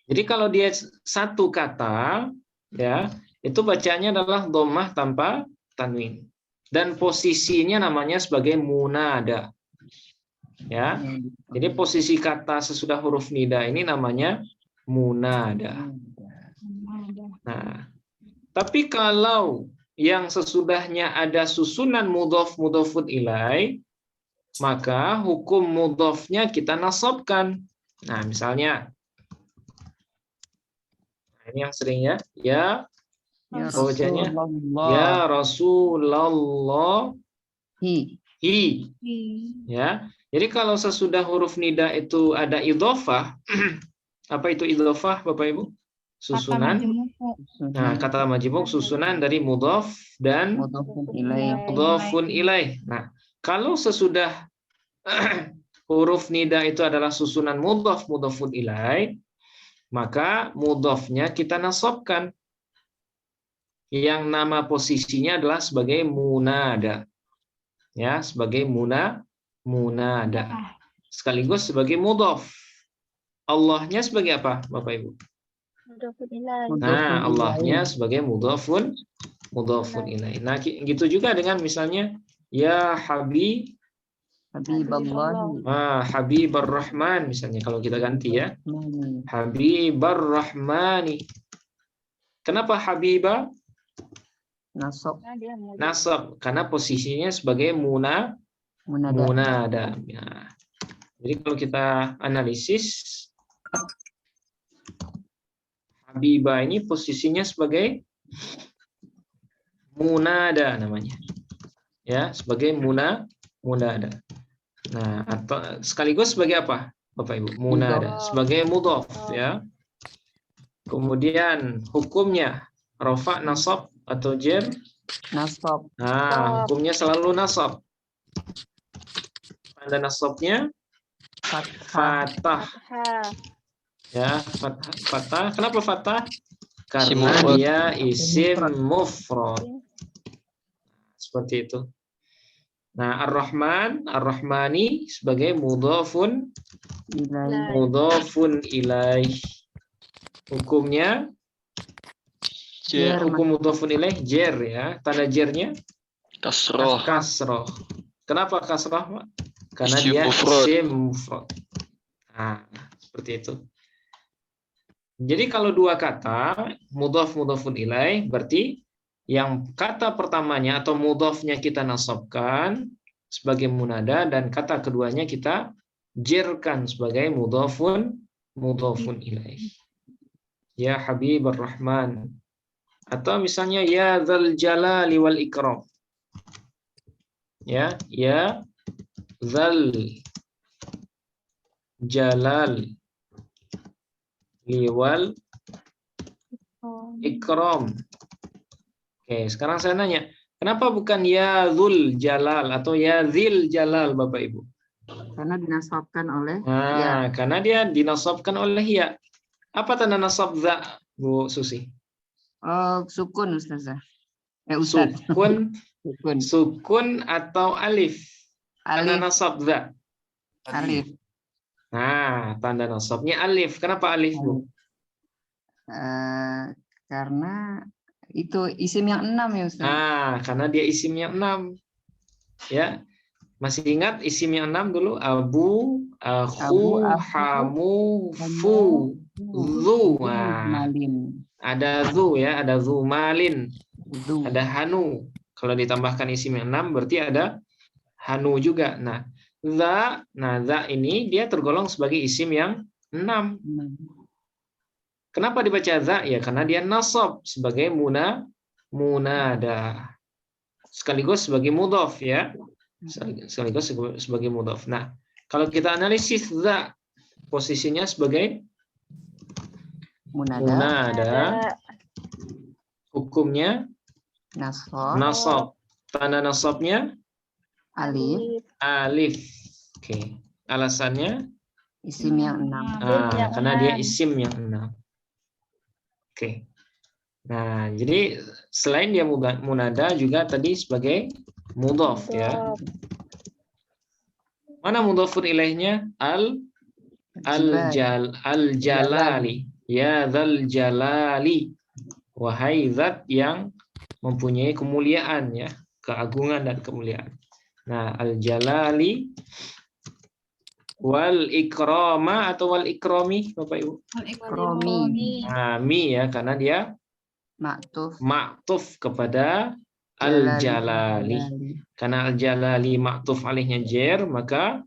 Speaker 1: jadi kalau dia satu kata, ya itu bacanya adalah dhammah tanpa tanwin. Dan posisinya namanya sebagai munada. Ya. Jadi posisi kata sesudah huruf nida ini namanya munada. Nah, tapi kalau yang sesudahnya ada susunan mudhof mudhofun ilai, maka hukum mudhofnya kita nasabkan. Nah, misalnya ini yang sering ya. Ya bacanya ya Rasulullah. Ya. Jadi kalau sesudah huruf nida itu ada idhofah, apa itu idhofah Bapak Ibu? Susunan. Nah, kata majmuk susunan dari mudhof dan mudhofun ilaih. Nah, kalau sesudah huruf nida itu adalah susunan mudhof mudhofun ilaih, maka mudhofnya kita nasabkan. Yang nama posisinya adalah sebagai munada. Ya, sebagai munada. Sekaligus sebagai mudhof. Allahnya sebagai apa, Bapak Ibu? Nah, Allahnya sebagai mudhofun ilaih. Nah, gitu juga dengan misalnya ya Habiballah. Habibar Rahman misalnya kalau kita ganti ya. Habibar Rahmani. Kenapa Habibah? Nasab karena posisinya sebagai munada. Ya. Jadi kalau kita analisis Habibah ini posisinya sebagai munada namanya. Ya, sebagai munada. Nah, atau sekaligus sebagai apa? Bapak Ibu, munada, sebagai mudhof ya. Kemudian hukumnya rafa, nasab atau jar?
Speaker 5: Nasab.
Speaker 1: Nah, hukumnya selalu nasab. Tanda nasabnya fathah. Ya, fathah. Kenapa fathah? Karena dia isim mufrad. Seperti itu. Nah, Ar-Rahman, Ar-Rahmani sebagai mudhofun ilaih. Hukumnya hukum mudhofun ilaih jar ya. Tanda jarnya kasroh. Kenapa kasroh, Pak? Karena dia isim mufrad. Nah, seperti itu. Jadi kalau dua kata mudhof mudhofun ilaih berarti yang kata pertamanya atau mudhofnya kita nasabkan sebagai munada dan kata keduanya kita jerkan sebagai mudhofun ilaih. Ya Habibur Rahman. Atau misalnya ya dzal jalali wal ikram. Ya dzal jalal liwal ikram. Oke, sekarang saya nanya, Kenapa bukan ya Dzul Jalal atau ya Dzil Jalal, Bapak Ibu?
Speaker 5: Karena dinasabkan oleh
Speaker 1: Nah, karena dia dinasabkan oleh ya. Apa tanda nasab za, Bu Susi?
Speaker 5: sukun Ustazah. Ustaz.
Speaker 1: Sukun,
Speaker 5: Sukun.
Speaker 1: sukun atau alif? Tanda
Speaker 5: Alif.
Speaker 1: nasab za.
Speaker 5: Alif.
Speaker 1: Nah, tanda nasabnya alif. Kenapa alif, Bu?
Speaker 5: Karena itu isim yang 6 ya Ustaz.
Speaker 1: Nah, karena dia isim yang 6. Ya. Masih ingat isim yang 6 dulu? Abu,
Speaker 5: Abu,
Speaker 1: aku, hamu, fu, zu. Nah,
Speaker 5: malin.
Speaker 1: ada zu ya, ada zu malin,
Speaker 5: Zu.
Speaker 1: ada hanu. Kalau ditambahkan isim yang 6 berarti ada hanu juga. Nah, za ini dia tergolong sebagai isim yang 6. Kenapa dibaca za? Ya karena dia nasab sebagai munada. Sekaligus sebagai mudhaf ya. Sekaligus sebagai mudhaf. Nah, kalau kita analisis za posisinya sebagai munada, hukumnya nasab. Tanda nasabnya
Speaker 5: Alif.
Speaker 1: alif. Oke. Alasannya
Speaker 5: Isim yang 6.
Speaker 1: karena dia isim yang 6. Oke. Nah, jadi selain dia munada juga tadi sebagai mudhaf ya. Mana mudhafun ilaihnya? Al-jalali. Ya dzal jalali. Wahai zat yang mempunyai kemuliaan ya, keagungan dan kemuliaan. Nah, al-jalali wal ikrama atau wal ikrami, Bapak Ibu?
Speaker 5: Kromi.
Speaker 1: Nah, mi ya karena dia maktuf kepada al-jalali. Karena al-jalali maktuf alihnya jer, maka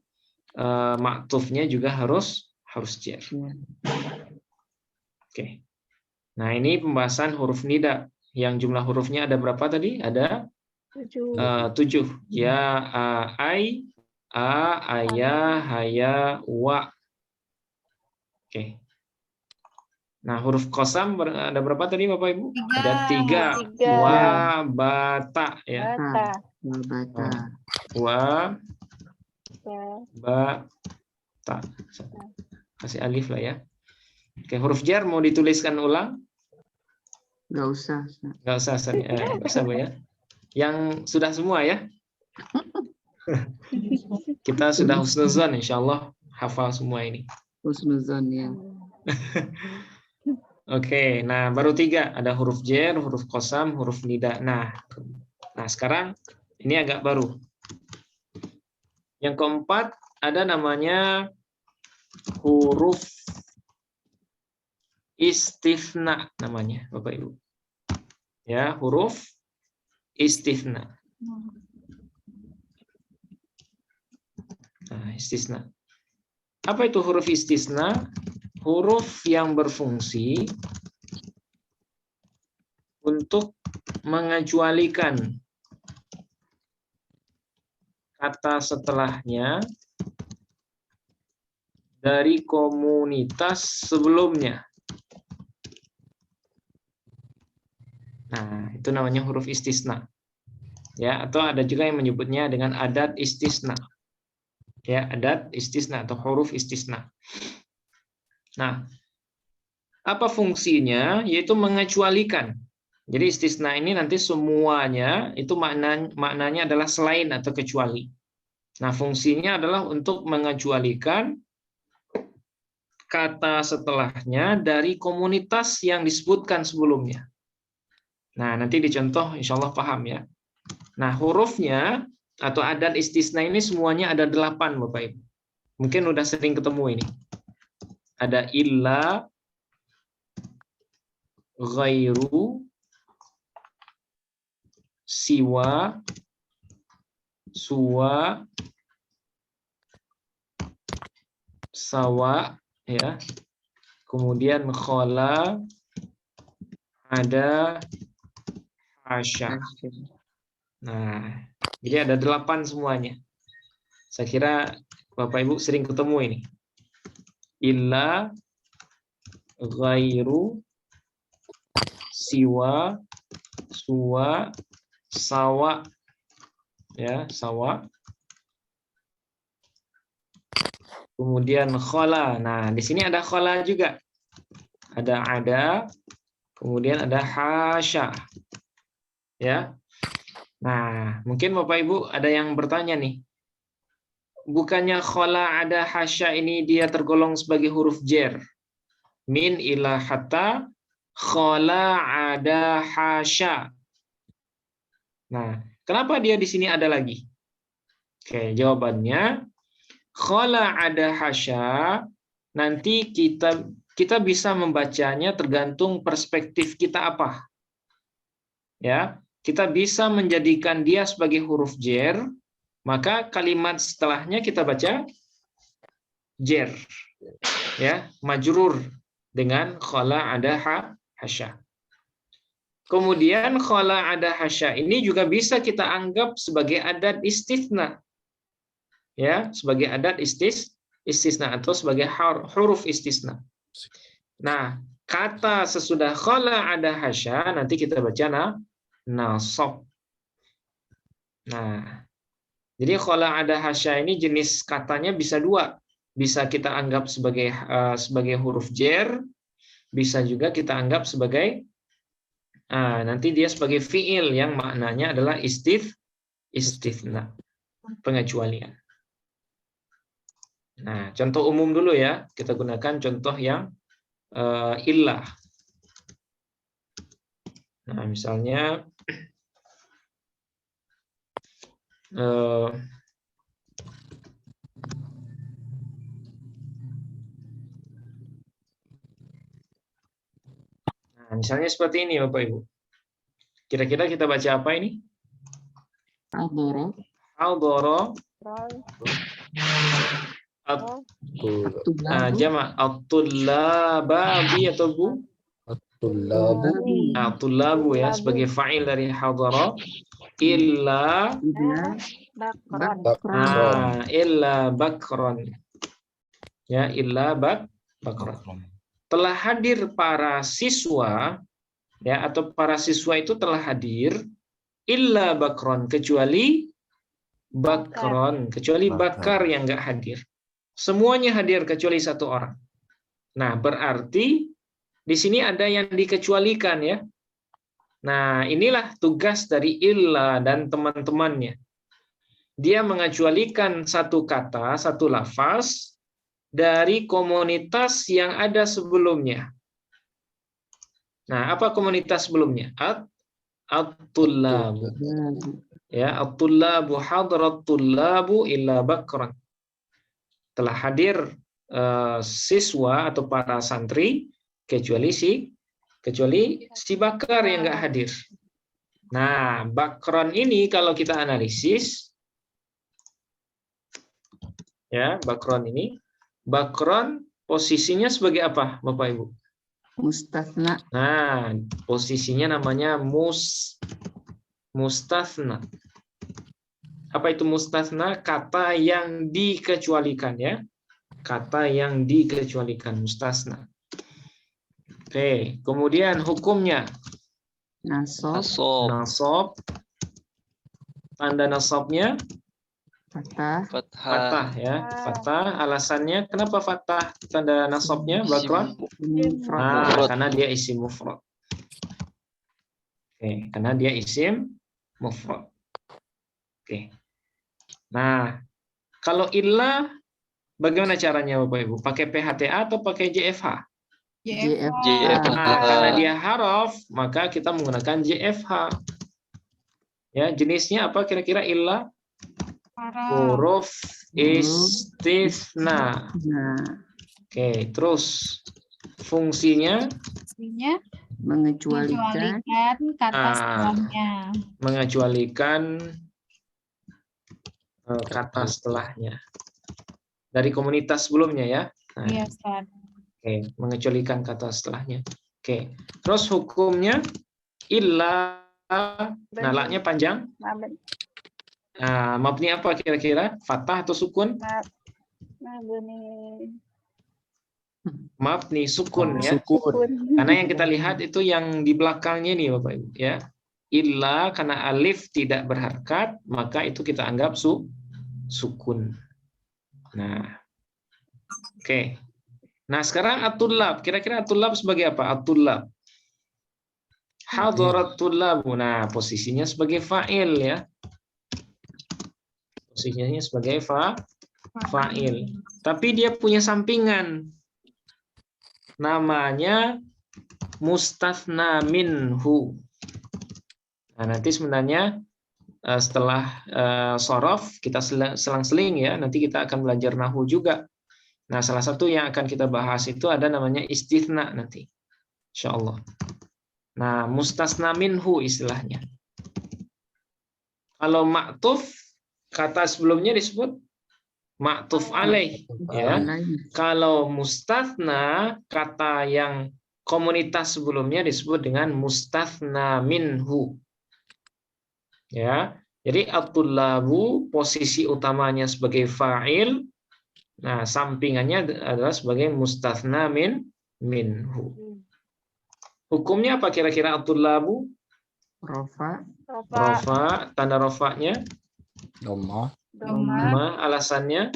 Speaker 1: maktufnya juga harus jer. Oke. Nah, ini pembahasan huruf nida. Yang jumlah hurufnya ada berapa tadi? Ada 7. Ya, ai, a, aya, haya, wa. Oke. Nah, huruf qasam ada berapa tadi Bapak Ibu? Ada 3. Wa, bata ya. Wa, bata. Kasih alif lah ya. Oke, huruf jar mau dituliskan ulang?
Speaker 5: Nggak usah.
Speaker 1: Nggak usah Bu ya. Yang sudah semua ya. Kita sudah husnuzon, insyaallah hafal semua ini.
Speaker 5: Husnuzon ya.
Speaker 1: Oke, nah baru 3. Ada huruf jar, huruf qasam, huruf nida. Nah sekarang ini agak baru. Yang keempat ada namanya huruf istifna namanya, Bapak Ibu. Ya, huruf istifna. Nah, istisna. Apa itu huruf istisna? Huruf yang berfungsi untuk mengecualikan kata setelahnya dari komunitas sebelumnya. Nah, itu namanya huruf istisna. Ya, atau ada juga yang menyebutnya dengan adat istisna. Ya, adat istisna atau huruf istisna. Nah, apa fungsinya? Yaitu mengecualikan. Jadi istisna ini nanti semuanya itu maknanya adalah selain atau kecuali. Nah, fungsinya adalah untuk mengecualikan kata setelahnya dari komunitas yang disebutkan sebelumnya. Nah, nanti dicontoh insya Allah paham ya. Nah, hurufnya atau adat istisna ini semuanya ada 8 Bapak Ibu. Mungkin udah sering ketemu ini. Ada illa, ghairu, siwa, suwa, sawa, ya. Kemudian khala, ada, hasya. Nah, jadi ada 8 semuanya. Saya kira Bapak Ibu sering ketemu ini. Illa, ghairu, siwa, suwa, sawa, ya, sawa. Kemudian khola. Nah, di sini ada khola juga. Ada, kemudian ada hasya. Ya. Nah, mungkin Bapak Ibu ada yang bertanya nih. Bukannya khola ada hasya ini dia tergolong sebagai huruf jer. Min ila hatta khola ada hasya. Nah, kenapa dia di sini ada lagi? Oke, jawabannya khola ada hasya, nanti kita bisa membacanya tergantung perspektif kita apa. Ya, kita bisa menjadikan dia sebagai huruf jer, maka kalimat setelahnya kita baca jer. Ya, majrur dengan khola ada hasya. Kemudian khola ada hasya ini juga bisa kita anggap sebagai adat istisna. Ya, sebagai adat istisna atau sebagai huruf istisna. Nah, kata sesudah khola ada hasya nanti kita baca nasab. Nah, jadi khola ada hasya ini jenis katanya bisa dua. Bisa kita anggap sebagai huruf jer, bisa juga kita anggap sebagai nanti dia sebagai fiil yang maknanya adalah istisna, pengecualian. Nah, contoh umum dulu ya, kita gunakan contoh yang illah. Nah, misalnya misalnya seperti ini Bapak Ibu. Kira-kira kita baca apa ini?
Speaker 5: Al-Doro.
Speaker 1: Al-Doro. Jamak at-tullababi atau Bu? At-tullabu ya sebagai fa'il dari hadara. Illa bakron. Ya, illa bakron. Telah hadir para siswa ya, atau para siswa itu telah hadir illa bakron, kecuali bakron, kecuali bakar yang enggak hadir. Semuanya hadir kecuali satu orang. Nah, berarti di sini ada yang dikecualikan ya. Nah, inilah tugas dari illa dan teman-temannya. Dia mengecualikan satu kata, satu lafaz dari komunitas yang ada sebelumnya. Nah, apa komunitas sebelumnya? At-tullabu. Ya, at-tullabu hadrat tullabu illa bakran. Telah hadir siswa atau para santri kecuali si bakar yang enggak hadir. Nah, bakron ini kalau kita analisis ya, bakron posisinya sebagai apa, Bapak Ibu?
Speaker 5: Mustasna.
Speaker 1: Nah, posisinya namanya mustasna. Apa itu mustasna? Kata yang dikecualikan ya. Kata yang dikecualikan, mustasna. Oke, kemudian hukumnya nasab. Tanda nasabnya fathah ya, fathah. Alasannya kenapa fathah tanda nasabnya bakron? Karena dia isim mufrad. Oke, karena dia isim mufrad. Oke. Nah, kalau illa bagaimana caranya Bapak Ibu? Pakai PHTA atau pakai JFH?
Speaker 3: JFH.
Speaker 1: Nah, karena dia haraf, maka kita menggunakan JFH. Ya, jenisnya apa kira-kira illa? Huruf istisna. Oke, terus fungsinya
Speaker 3: mengecualikan kata setelahnya.
Speaker 1: Mengecualikan kata setelahnya. Dari komunitas sebelumnya ya. Nah,
Speaker 3: Iya, Ustaz.
Speaker 1: Oke, mengecualikan kata setelahnya. Oke, terus hukumnya illa, nalaknya panjang. Nah, mabni apa kira-kira? Fathah atau sukun? Mabni sukun ya.
Speaker 4: Sukun.
Speaker 1: Karena yang kita lihat itu yang di belakangnya nih Bapak Ibu ya. illa karena alif tidak berharkat, maka itu kita anggap sukun. Nah, oke. Nah, sekarang at-tullab. Kira-kira at-tullab sebagai apa? At-tullab. Hadarat tullabu. Nah, posisinya sebagai fa'il ya. Posisinya sebagai fa'il. Tapi dia punya sampingan. Namanya mustatsna minhu. Nah, nanti sebenarnya setelah sorof kita selang-seling ya. Nanti kita akan belajar nahwu juga. Nah, salah satu yang akan kita bahas itu ada namanya istitsna nanti. Insyaallah. Nah, mustatsna minhu istilahnya. Kalau ma'tuf, kata sebelumnya disebut ma'tuf alaih. Ya. Kalau mustatsna, kata yang komunitas sebelumnya disebut dengan mustatsna minhu. Ya. Jadi at-tullabu posisi utamanya sebagai fa'il. Nah, sampingannya adalah sebagai mustatsna minhu. Hukumnya apa kira-kira at-tullabu?
Speaker 5: Rofa.
Speaker 1: Rofa, tanda rofanya.
Speaker 4: Dhamma.
Speaker 1: Dhamma, alasannya.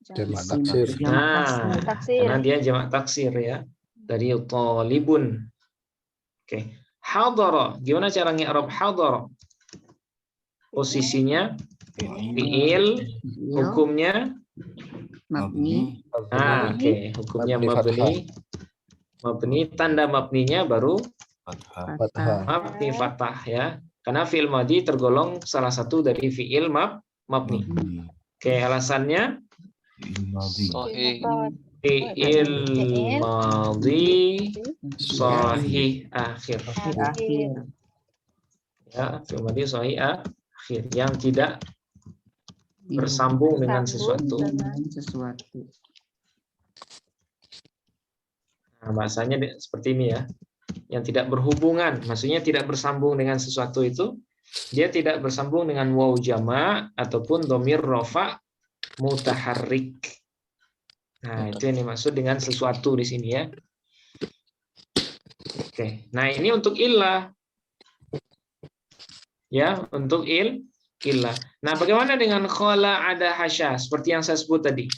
Speaker 4: Jamak taksir.
Speaker 1: Nah,
Speaker 2: Taksir.
Speaker 1: karena dia jamak taksir ya. Dari talibun. Oke. Hadara. Gimana cara ngi'rab hadara? Posisinya fi'il, hukumnya
Speaker 5: Mabni.
Speaker 1: nah, oke, hukumnya
Speaker 4: Mabni
Speaker 1: mabni, tanda mabninya baru
Speaker 5: Fathah.
Speaker 1: mabni fathah ya. Karena fi'il madhi tergolong salah satu dari fi'il mabni. Oke, alasannya fi'il madhi sahih akhir.
Speaker 5: Akhir.
Speaker 1: Ya, fi'il madhi sahih akhir yang tidak bersambung dengan sesuatu.
Speaker 5: Sesuatu.
Speaker 1: Nah, bahasanya seperti ini ya. Yang tidak berhubungan, maksudnya tidak bersambung dengan sesuatu itu, dia tidak bersambung dengan waw jama' ataupun dhamir rafa mutaharrik. Nah, itu yang dimaksud dengan sesuatu di sini ya. Oke. Nah, ini untuk illah. Ya, untuk illah. Nah, bagaimana dengan khala ada hasya seperti yang saya sebut tadi?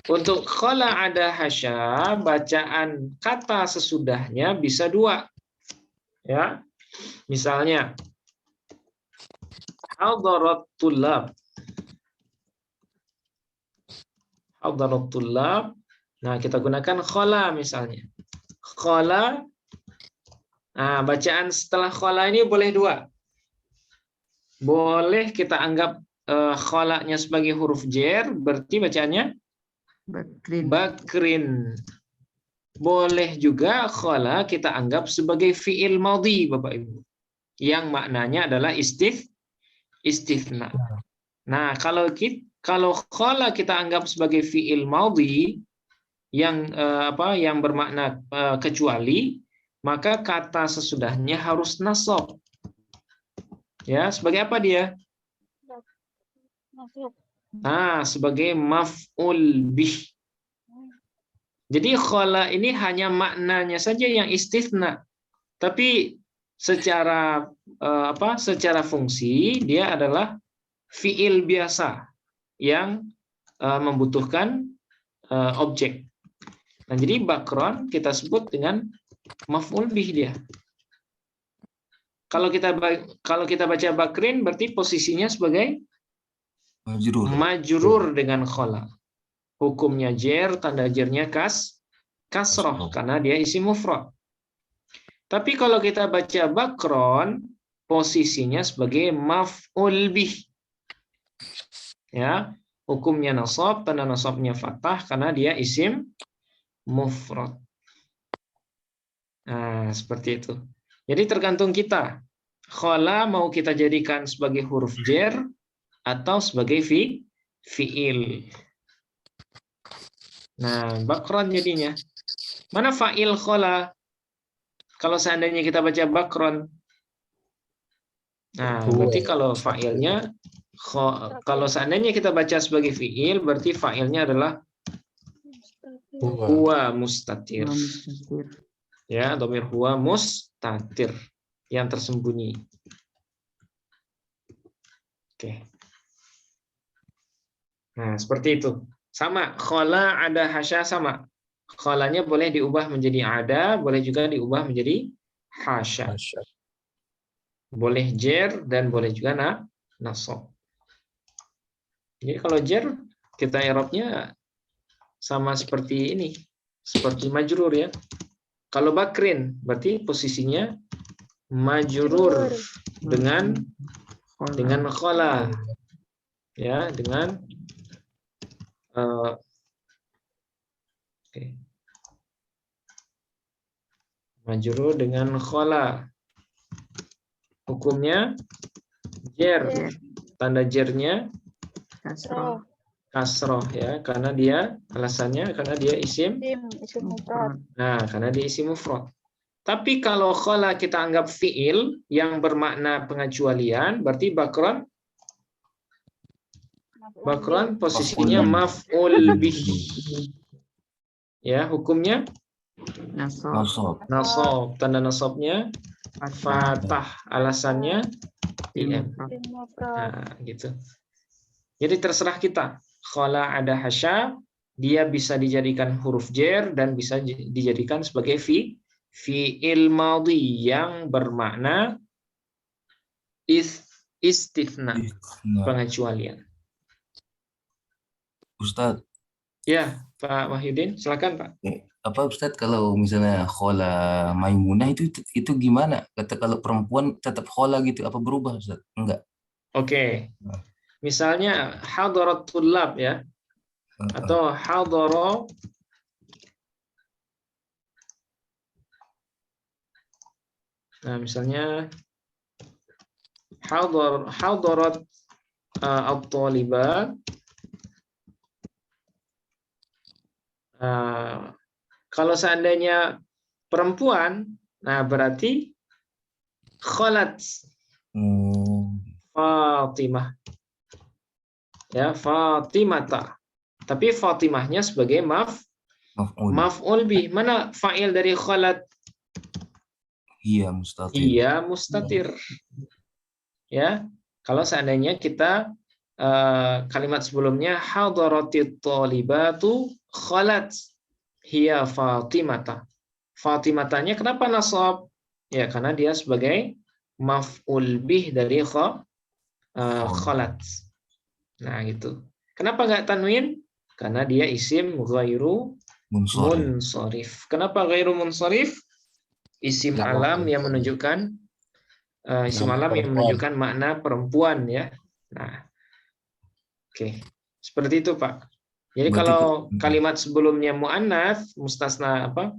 Speaker 1: Untuk khala ada hasya, bacaan kata sesudahnya bisa dua. Ya. Misalnya hadarat tullab. Hadarat tullab. Nah, kita gunakan khala misalnya. Khala. Nah, bacaan setelah khala ini boleh dua. Boleh kita anggap khalanya sebagai huruf jer, berarti bacaannya
Speaker 5: Bakrin.
Speaker 1: bakrin. Boleh juga khala kita anggap sebagai fi'il madhi, Bapak Ibu. Yang maknanya adalah istithna. Nah, kalau khala kita anggap sebagai fi'il madhi yang yang bermakna kecuali, maka kata sesudahnya harus nasab. Ya, sebagai apa dia? Nah, sebagai maf'ul bih. Jadi khala ini hanya maknanya saja yang istitsna. Tapi secara secara fungsi dia adalah fi'il biasa yang membutuhkan objek. Nah, jadi bakron kita sebut dengan maf'ul bih dia. Kalau kita baca bakrin berarti posisinya sebagai majrur dengan khala. Hukumnya jer, tanda jernya kasroh karena dia isim mufrad. Tapi kalau kita baca bakron, posisinya sebagai maf'ul bih. Ya, hukumnya nasab, tanda nasabnya fathah karena dia isim mufrad. Nah, seperti itu. Jadi tergantung kita. Khala mau kita jadikan sebagai huruf jer atau sebagai fi'il. Nah, bakron jadinya. Mana fa'il khala? Kalau seandainya kita baca bakron. Nah, berarti kalau fa'ilnya, kalau seandainya kita baca sebagai fi'il, berarti fa'ilnya adalah huwa mustatir. Ya, dhamir huwa mustatir. yang tersembunyi. Oke. Nah, seperti itu. Sama, khala ada hasya sama. Khalanya boleh diubah menjadi ada, boleh juga diubah menjadi hasya.
Speaker 4: Masya.
Speaker 1: Boleh jer dan boleh juga nasab. Jadi kalau jer kita i'rabnya sama seperti ini, seperti majrur ya. Kalau bakrin berarti posisinya majrur dengan khala ya, dengan majrur dengan khala. Hukumnya jer, tanda jernya kasroh ya, karena dia alasannya karena dia isim.
Speaker 2: Isim mufrad.
Speaker 1: Nah, karena dia isim mufrad. Tapi kalau khala kita anggap fiil yang bermakna pengecualian, berarti bakron posisinya maf'ul bih. Ya, hukumnya nasab. Tanda nasabnya fathah, alasannya im.
Speaker 2: Isim mufrad.
Speaker 1: Nah, gitu. Jadi terserah kita. Khala ada hasya, dia bisa dijadikan huruf jer dan bisa dijadikan sebagai fi'il madhi yang bermakna istithna, pengecualian.
Speaker 6: Ustadz,
Speaker 1: Ya, Pak Wahyudin, silakan Pak.
Speaker 6: apa Ustadz kalau misalnya khola Maimunah itu gimana? Kata kalau perempuan tetap khola gitu, apa berubah Ustadz? Enggak.
Speaker 1: Oke. Misalnya hadarat tullab ya, atau hadara misalnya hadarat at-thalibat. Kalau seandainya perempuan, nah berarti khalat Fatimah. Ya, Fatimata. Tapi Fatimahnya sebagai maf'ul bih. Mana fa'il dari khalat?
Speaker 6: Iya, mustatir.
Speaker 1: Iya, mustatir. Ya, kalau seandainya kita kalimat sebelumnya hadaratit thalibatu khalat hiya Fatimata. Fatimatanya kenapa nasab? Ya, karena dia sebagai maf'ul bih dari khalat. Nah, gitu. Kenapa nggak tanwin? Karena dia isim ghairu munsharif. Kenapa ghairu munsharif? Isim alam yang menunjukkan makna perempuan ya. Nah, oke. Seperti itu, Pak. Jadi kalau kalimat sebelumnya muannats, mustasna apa?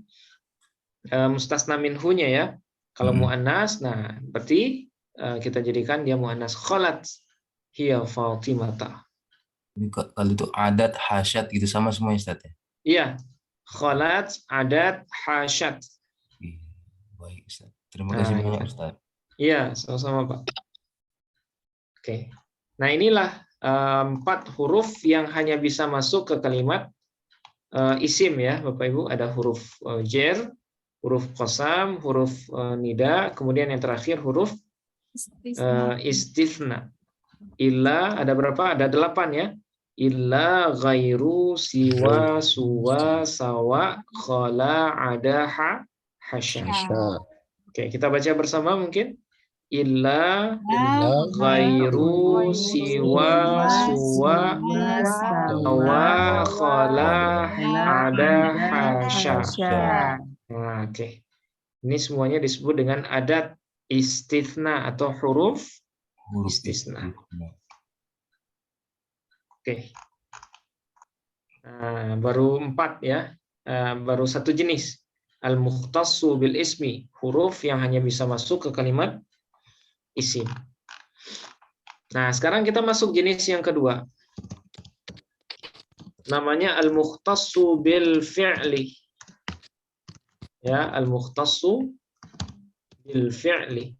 Speaker 1: Mustasna minhunya ya. Kalau muannas, nah berarti kita jadikan dia muannas khalat hiya Fatimata.
Speaker 6: Kalau itu adat hasyat gitu sama semua Ustaz ya?
Speaker 1: Iya. Khalat, adat, hasyat.
Speaker 6: Baik Ustaz. Terima kasih banyak
Speaker 1: gitu.
Speaker 6: Ustaz.
Speaker 1: Iya, sama-sama Pak. Oke. Nah, inilah 4 huruf yang hanya bisa masuk ke kalimat isim ya, Bapak Ibu. Ada huruf jer, huruf qasam, huruf nida, kemudian yang terakhir huruf istithna. Illa ada berapa? Ada 8 ya. Illa, ghairu, siwa, suwa, sawa, khala, ada, hasya. Oke, kita baca bersama mungkin. Illa, ghairu, siwa, suwa, sawa, khala, ada, hasya. Nah, oke. Ini semuanya disebut dengan adat istithna atau huruf istisna. Oke. Nah, baru 4 ya. Baru 1 jenis. Al-mukhtassu bil ismi, huruf yang hanya bisa masuk ke kalimat isim. Nah, sekarang kita masuk jenis yang kedua. Namanya al-mukhtassu bil fi'li. Ya, al-mukhtassu bil fi'li.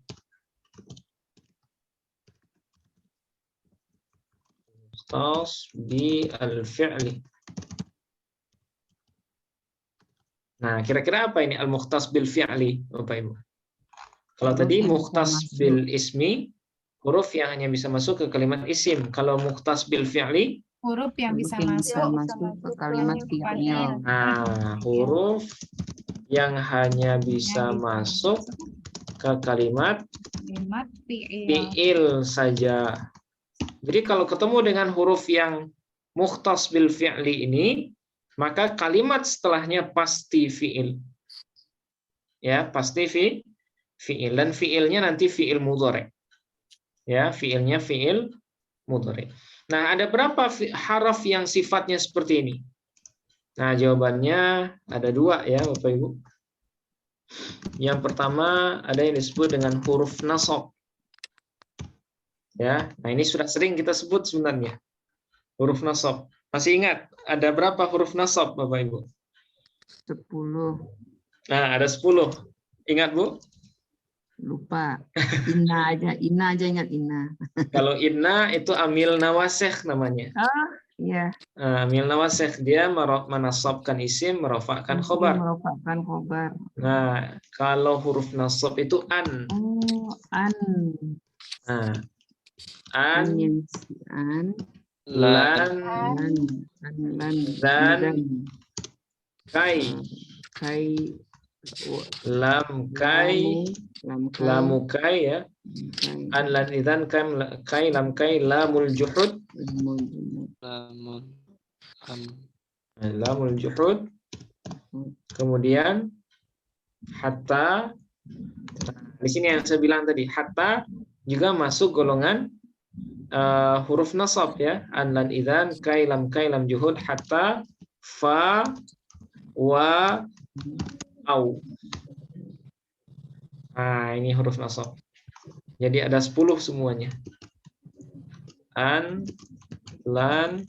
Speaker 1: Bil fi'li. Nah, kira-kira apa ini al-mukhtas bil fi'li, Bapak Ibu? Kalau tadi
Speaker 5: yang bisa
Speaker 1: mukhtas
Speaker 5: masuk.
Speaker 1: bil ismi, huruf yang hanya bisa masuk ke kalimat isim. Kalau mukhtas bil fi'li,
Speaker 3: Huruf yang
Speaker 5: Huruf
Speaker 3: bisa
Speaker 5: yang
Speaker 3: masuk
Speaker 5: bisa masuk ke kalimat fi'il.
Speaker 1: nah huruf yang hanya bisa masuk ke kalimat
Speaker 3: kalimat fi'il.
Speaker 1: fi'il saja. Jadi kalau ketemu dengan huruf yang mukhtas bil fi'li ini, maka kalimat setelahnya pasti fi'il. Ya, pasti fi'il. Dan fi'ilnya nanti fi'il mudhari'. Ya, fi'ilnya fi'il mudhari'. Nah, ada berapa haraf yang sifatnya seperti ini? Nah, jawabannya ada 2 ya, Bapak Ibu. Yang pertama ada yang disebut dengan huruf nasab. Ya, nah ini sudah sering kita sebut sebenarnya. Huruf nasab. Masih ingat ada berapa huruf nasab, Bapak Ibu?
Speaker 5: 10.
Speaker 1: Nah, ada 10. Ingat, Bu?
Speaker 5: Lupa. Inna aja ingat Inna.
Speaker 1: Kalau inna itu amil nawasikh namanya.
Speaker 5: Iya.
Speaker 1: Amil nawasikh, dia menasabkan isim, merofakkan khobar.
Speaker 5: Merofakkan khobar.
Speaker 1: Nah, kalau huruf nasab itu an.
Speaker 5: Oh, an.
Speaker 1: Nah,
Speaker 5: An
Speaker 1: an,
Speaker 5: yang si an.
Speaker 1: lan,
Speaker 5: Lan.
Speaker 1: dan, kai,
Speaker 5: Kai.
Speaker 1: lam, kai, lamu, kai ya. An, lan, idan, kai, lam, kai, lamul juhud. Lamul juhud. Kemudian hatta. Nah, di sini yang saya bilang tadi, hatta juga masuk golongan huruf nasab ya. An, lan, idan, kai, lam, juhud, hatta, fa, wa, au. Nah, ini huruf nasab. Jadi ada 10 semuanya. An, lan,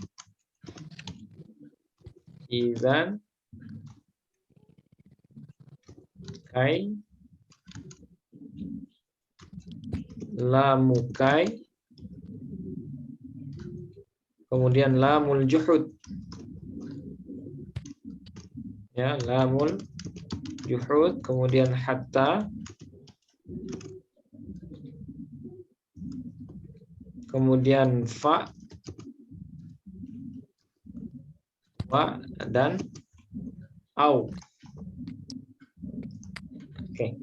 Speaker 1: idan, kai, lamukai, kemudian lamul juhud. Ya, lamul juhud, kemudian hatta, kemudian fa, wa, dan au. Oke.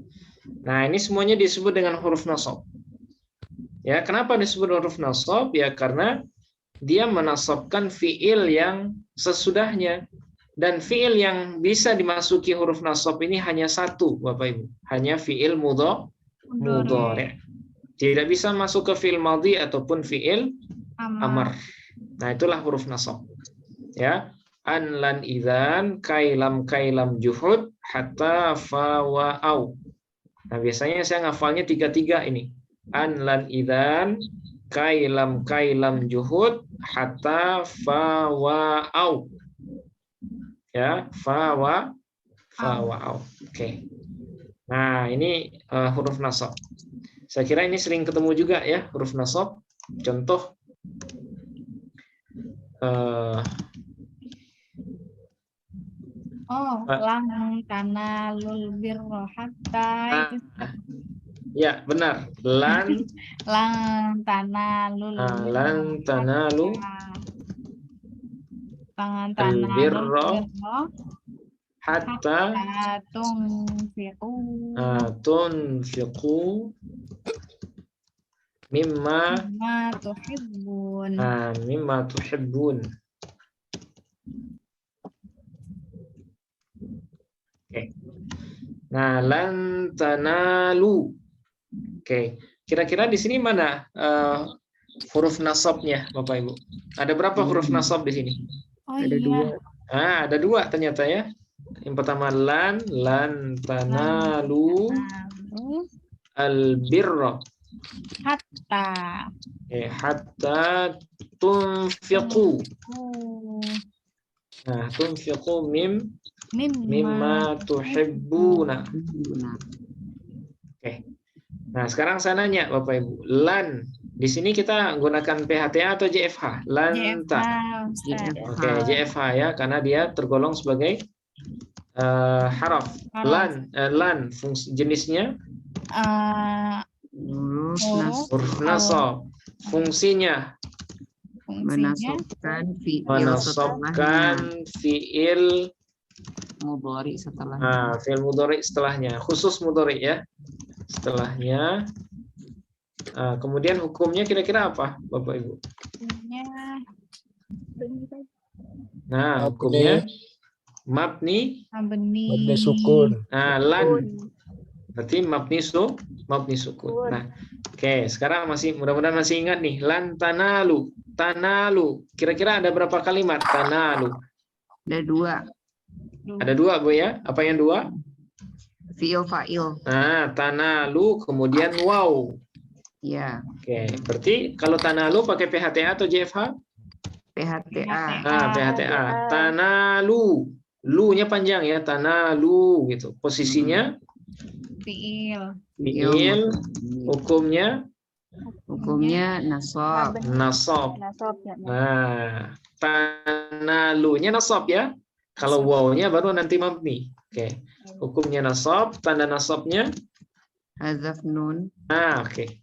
Speaker 1: Nah, ini semuanya disebut dengan huruf nasab. Ya, kenapa disebut huruf nasab? Ya, karena dia menasabkan fiil yang sesudahnya. Dan fiil yang bisa dimasuki huruf nasab ini hanya satu, Bapak Ibu. Hanya fiil mudhari'. Tidak bisa masuk ke fiil madhi ataupun fiil amar. Nah, itulah huruf nasab. Ya. An, lan, idzan, kailam juhud, hatta, fa, wa, au. Nah, biasanya saya ngafalnya 3-3 ini. An, lan, idzan, kailam juhud, hatta, fa, wa, au. Ya, fa, wa, au. Oke. Nah, ini huruf nasab. Saya kira ini sering ketemu juga ya, huruf nasab. Contoh
Speaker 3: lang tanalul birra hatta.
Speaker 1: Ya, benar. Lan
Speaker 3: tanalul
Speaker 1: tanalu birra hatta tunfiqu mimma tuhibbun. Oke. Nah, lan tanalu. Oke. Kira-kira di sini mana huruf nasabnya, Bapak Ibu? Ada berapa huruf nasab di sini?
Speaker 5: Ada 2.
Speaker 1: Ada 2 ternyata ya. Yang pertama lan tanalu albirra hatta tunfiqu. Nah, tunfiqu mimma tuhibbuna. Oke. Nah, sekarang saya nanya Bapak Ibu, lan di sini kita gunakan PHTA atau JFH? Lanta. Oke, JFH ya, karena dia tergolong sebagai haraf. Lan fungsi jenisnya
Speaker 5: Huruf
Speaker 3: Huruf.
Speaker 1: Huruf nasab. Fungsinya
Speaker 3: Fungsinya
Speaker 5: menasabkan fiil
Speaker 1: menasabkan
Speaker 5: setelahnya,
Speaker 1: fiil
Speaker 5: mudhari setelahnya.
Speaker 1: fiil mudhari setelahnya, khusus mudhari ya. Setelahnya. Kemudian hukumnya kira-kira apa, Bapak Ibu?
Speaker 3: fungsinya
Speaker 1: Nah,
Speaker 4: Mabni.
Speaker 1: hukumnya mabni.
Speaker 4: Mabni sukun.
Speaker 1: Lan. Berarti mabni sukun. Nah, oke, sekarang mudah-mudahan masih ingat nih. Lan tanalu. Tanalu. Kira-kira ada berapa kalimat tanalu?
Speaker 5: Ada 2,
Speaker 1: Ada 2, Bu ya. Apa yang 2?
Speaker 5: fiil fa'il.
Speaker 1: Nah, tanalu kemudian waw.
Speaker 5: Ya,
Speaker 1: Oke, berarti kalau tanalu pakai PHTA atau JFH?
Speaker 5: PHTA.
Speaker 1: PHTA. Tanalu. Lu-nya panjang ya, tanalu gitu. Posisinya
Speaker 3: fiil.
Speaker 1: fiil, hukumnya
Speaker 5: Hukumnya nasab.
Speaker 1: nasab.
Speaker 2: Nasab ya.
Speaker 1: Nah, tanalunya nasab ya. Kalau wawnya baru nanti mabni. Oke. Hukumnya nasab, tanda nasabnya.
Speaker 5: Hazaf nun.
Speaker 1: Oke.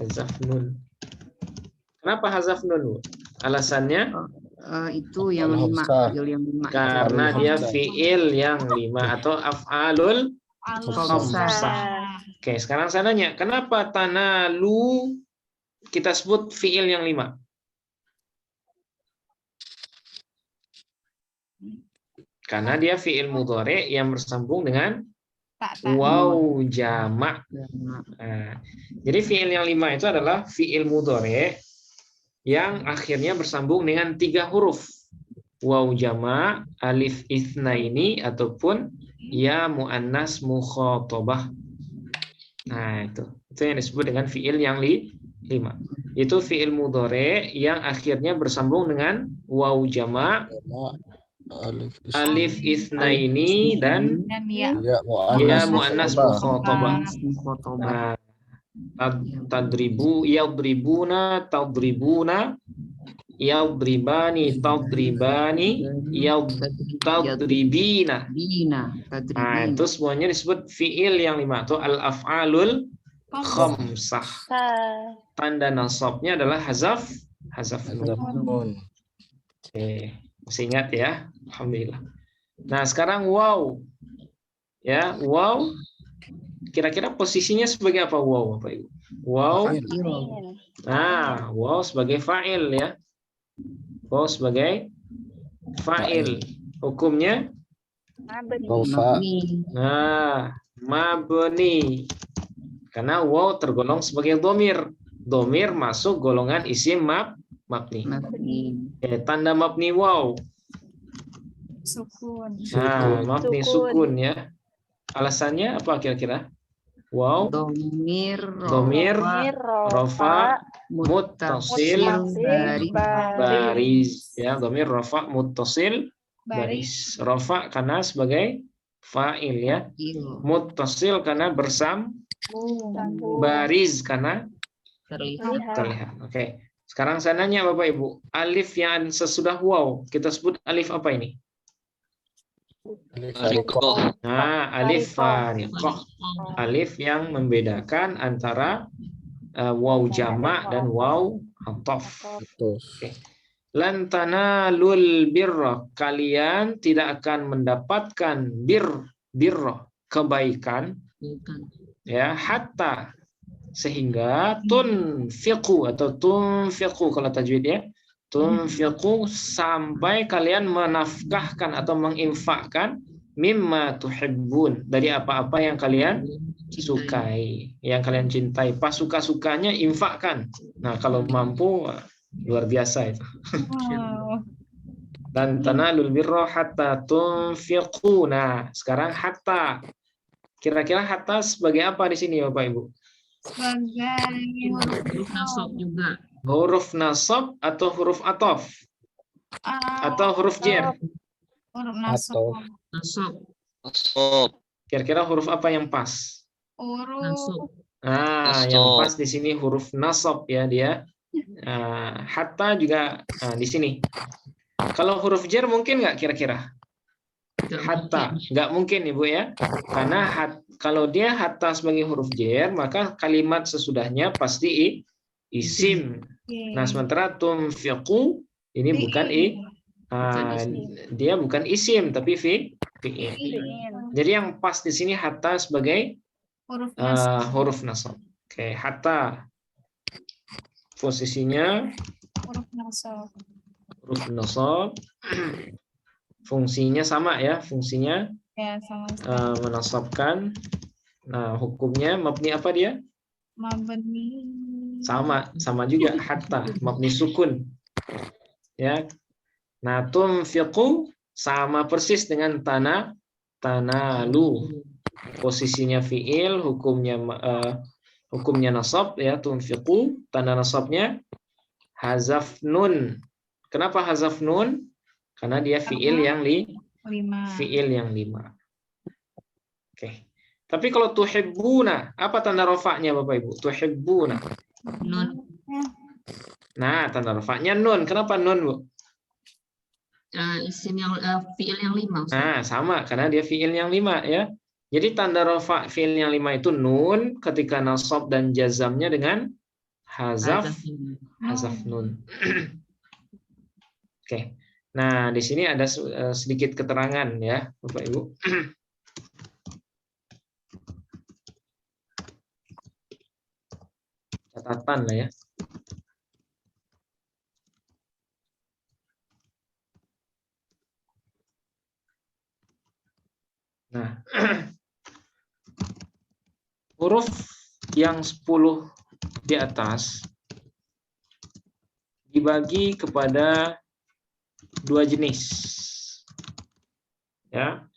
Speaker 1: Hazaf nun. Kenapa hazaf nun, Bu? Alasannya
Speaker 5: Itu yang 5,
Speaker 4: Al-Hamzah.
Speaker 5: fiil yang 5.
Speaker 1: karena dia
Speaker 4: Al-Hamzah.
Speaker 1: fiil yang 5 atau af'alul
Speaker 5: Khamsah.
Speaker 1: Oke, sekarang saya nanya, kenapa tanalu kita sebut fiil yang 5? Karena dia fiil mudhari yang bersambung dengan
Speaker 3: Tak.
Speaker 1: waw jamak. Nah, jadi fiil yang 5 itu adalah fiil mudhari yang akhirnya bersambung dengan 3 huruf. Waw jamak, alif itsnaini ataupun ya muannas mukhatabah. Nah, itu yang disebut dengan fiil yang 5. Itu fiil mudhari yang akhirnya bersambung dengan waw jamak, alif itsnaini dan
Speaker 3: Ya.
Speaker 4: Ya
Speaker 1: ya
Speaker 4: muannas
Speaker 1: muannas
Speaker 4: mukhatabah.
Speaker 1: mukhatabah. Nah, tadribu, yadribuna, tadribuna, yadribani, tadribani, tadribina. Nah, itu semuanya disebut fiil yang 5 atau al-af'alul khamsah. Tanda nasabnya adalah hazaf nun. Oke, masih ingat ya? Alhamdulillah. Nah, sekarang waw. Ya, waw. Kira-kira posisinya sebagai apa waw, Bapak Ibu? Waw. Nah, waw sebagai fa'il ya. Waw sebagai fa'il. Hukumnya mabni. Karena waw tergolong sebagai dhamir. Dhamir masuk golongan isim mabni. Tanda mabni waw.
Speaker 3: Sukun.
Speaker 1: Nah, mabni sukun ya. Alasannya apa kira-kira? Waw.
Speaker 5: Domir,
Speaker 1: rofa, muttasil, baris. Ya, domir rofa, muttasil, baris. Rofa karena sebagai fa'il ya. Muttasil karena baris karena terlihat. Oke. Sekarang saya nanya Bapak Ibu, alif yang sesudah waw kita sebut alif apa ini? Alif fariqah. Alif yang membedakan antara waw jamak dan waw ataf. Lan tanalul birra, kalian tidak akan mendapatkan birra, kebaikan ya, hatta sehingga tunfiqu atau tunfiqu kalau tajwid ya. Tunfiqu sampai kalian menafkahkan atau menginfakkan mimma tuhibbun, dari apa-apa yang kalian sukai, yang kalian cintai. Pas suka-sukanya infakkan. Nah, kalau mampu luar biasa itu. Dan tanalul birra hatta tunfiqu. Nah, sekarang hatta. Kira-kira hatta sebagai apa di sini Bapak Ibu?
Speaker 3: Sebagai
Speaker 5: huruf nasab juga.
Speaker 1: Huruf nasab atau huruf ataf? Atau huruf jer?
Speaker 3: Huruf nasab.
Speaker 1: Kira-kira huruf apa yang pas?
Speaker 3: Huruf.
Speaker 1: Yang pas di sini huruf nasab ya dia. Hatta juga di sini. Kalau huruf jer mungkin nggak kira-kira? hatta. Nggak mungkin Ibu ya. Karena kalau dia hatta sebagai huruf jar, maka kalimat sesudahnya pasti isim. Nah, sementara tunfiqu ini bukan dia bukan isim tapi fi'il. Jadi yang pas di sini hatta sebagai huruf nasab. Oke, hatta posisinya
Speaker 3: Huruf nasab.
Speaker 1: huruf nasab. Fungsinya sama ya, fungsinya
Speaker 3: Ya, sama
Speaker 1: menasabkan. Nah, hukumnya mabni apa dia?
Speaker 3: mabni.
Speaker 1: Sama juga hatta, mabni sukun. Ya. Nah, tunfiqu sama persis dengan tanalu. Posisinya fiil, hukumnya nasab ya, tunfiqu, tanda nasabnya hazaf nun. Kenapa hazaf nun? Karena dia fiil yang fiil yang 5. Oke. Tapi kalau tuhibbuna, apa tanda rafa'nya Bapak Ibu? Tuhibbuna.
Speaker 7: Nun.
Speaker 1: Nah, tanda rafa'nya nun. Kenapa nun, Bu?
Speaker 7: Isim yang fiil yang 5.
Speaker 1: Nah, sama karena dia fiil yang 5 ya. Jadi tanda rafa' fiil yang 5 itu nun, ketika nasab dan jazamnya dengan hazaf nun. Oke. Nah, di sini ada sedikit keterangan ya, Bapak Ibu. Catatan lah ya. Nah, huruf yang 10 di atas dibagi kepada 2 jenis. Ya.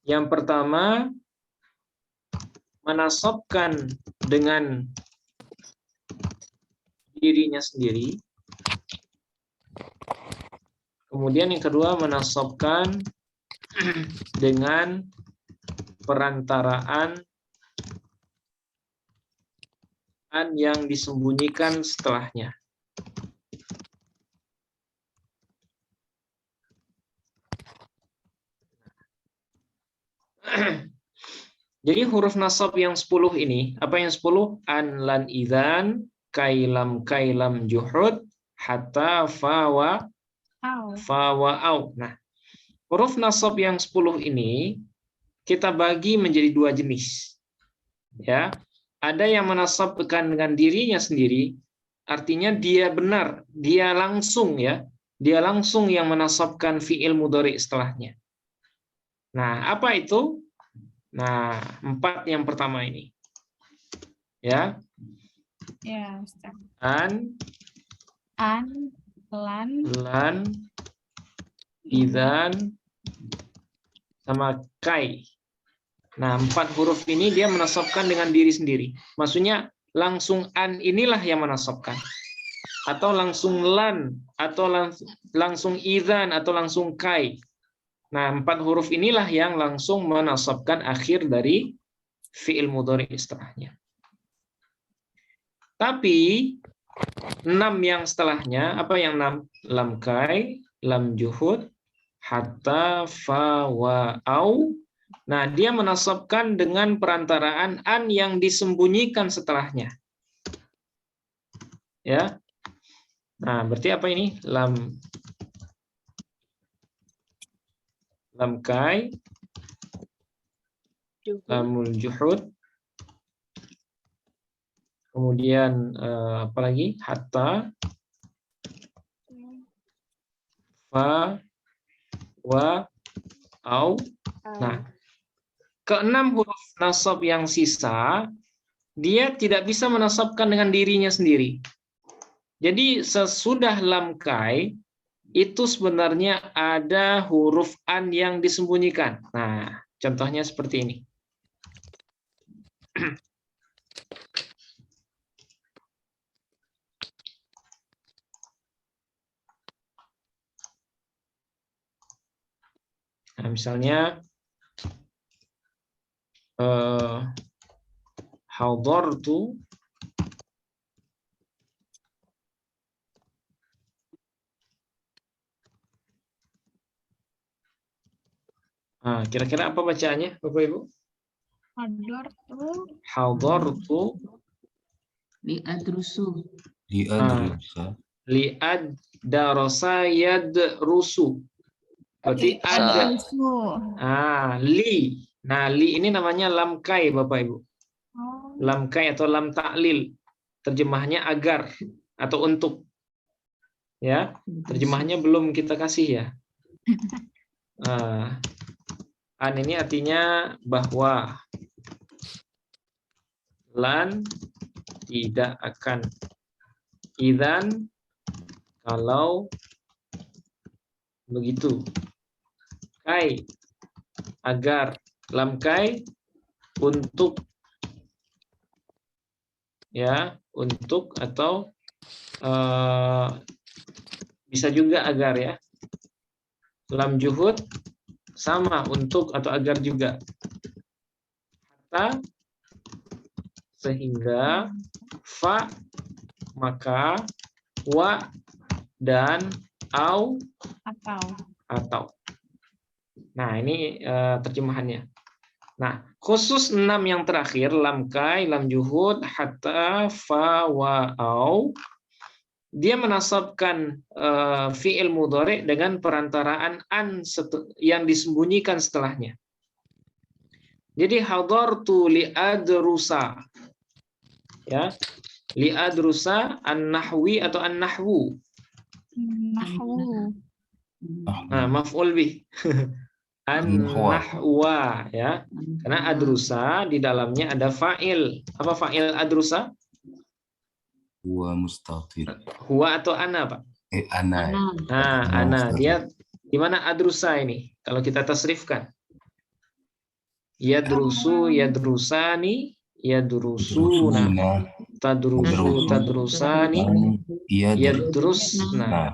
Speaker 1: Yang pertama menasabkan dengan dirinya sendiri. Kemudian yang kedua menasabkan dengan perantaraan an yang disembunyikan setelahnya. Jadi huruf nasab yang 10 ini, apa yang 10? An, lan, idzan, kailam, juhud, hatta, fa, wa, au. Nah, huruf nasab yang 10 ini kita bagi menjadi 2 jenis. Ya. Ada yang menasabkan dengan dirinya sendiri, artinya dia benar, dia langsung ya. Dia langsung yang menasabkan fiil mudhari setelahnya. Nah, apa itu? Nah, 4 yang pertama ini. Ya.
Speaker 3: Ya, Ustaz.
Speaker 1: An,
Speaker 3: lan,
Speaker 1: idzan, sama kai. Nah, 4 huruf ini dia menasabkan dengan diri sendiri. Maksudnya langsung an inilah yang menasabkan. Atau langsung lan, atau langsung idzan, atau langsung kai. Nah, 4 huruf inilah yang langsung menasabkan akhir dari fi'il mudhari setelahnya. Tapi 6 yang setelahnya, apa yang 6? Lam kai, lam juhud, hatta, fa, wa, au. Nah, dia menasabkan dengan perantaraan an yang disembunyikan setelahnya. Ya. Nah, berarti apa ini? Lam kai, lamul juhud, kemudian apa lagi? Hatta, fa, wa, au. Nah, ke-6 huruf nasab yang sisa, dia tidak bisa menasabkan dengan dirinya sendiri. Jadi sesudah lam kai, itu sebenarnya ada huruf an yang disembunyikan. Nah, contohnya seperti ini. Nah, misalnya hadartu Nah, kira-kira apa bacaannya, Bapak Ibu?
Speaker 3: Hadartu.
Speaker 1: Hadartu
Speaker 7: Li'adrusu.
Speaker 6: Li'adrusa.
Speaker 1: li'ad darasa yadrusu. Berarti ada.
Speaker 3: Adrusu.
Speaker 1: Li. Nah, li ini namanya lam kai, Bapak Ibu.
Speaker 3: Oh.
Speaker 1: Lam kai atau lam ta'lil. Terjemahnya agar atau untuk. Ya, terjemahnya belum kita kasih ya. An ini artinya bahwa. Lan tidak akan. Idzan kalau begitu. Kai agar, lam kai untuk, ya, untuk atau bisa juga agar ya. Lam juhud sama untuk atau agar juga. Hatta sehingga, fa maka, wa dan au atau. Nah, ini terjemahannya. Nah, khusus 6 yang terakhir, lam kai, lam juhud, hatta, fa, wa, au, dia menasabkan fi'il mudhari dengan perantaraan an yang disembunyikan setelahnya. Jadi hadartu li'adrusa. Ya. Li'adrusa an-nahwi atau an-nahwu.
Speaker 3: Nahwu.
Speaker 1: Nah, maf'ul bih. An-nahwa ya. Karena adrusa di dalamnya ada fa'il. Apa fa'il adrusa?
Speaker 6: Huwa mustatir.
Speaker 1: Huwa atau ana, Pak?
Speaker 6: Ana.
Speaker 1: Nah, ana. Dia di mana adrusa ini? Kalau kita tasrifkan. Yadrusu, yadrusani, yadrusuna. Tadrusu, tadrusani, yadrusna.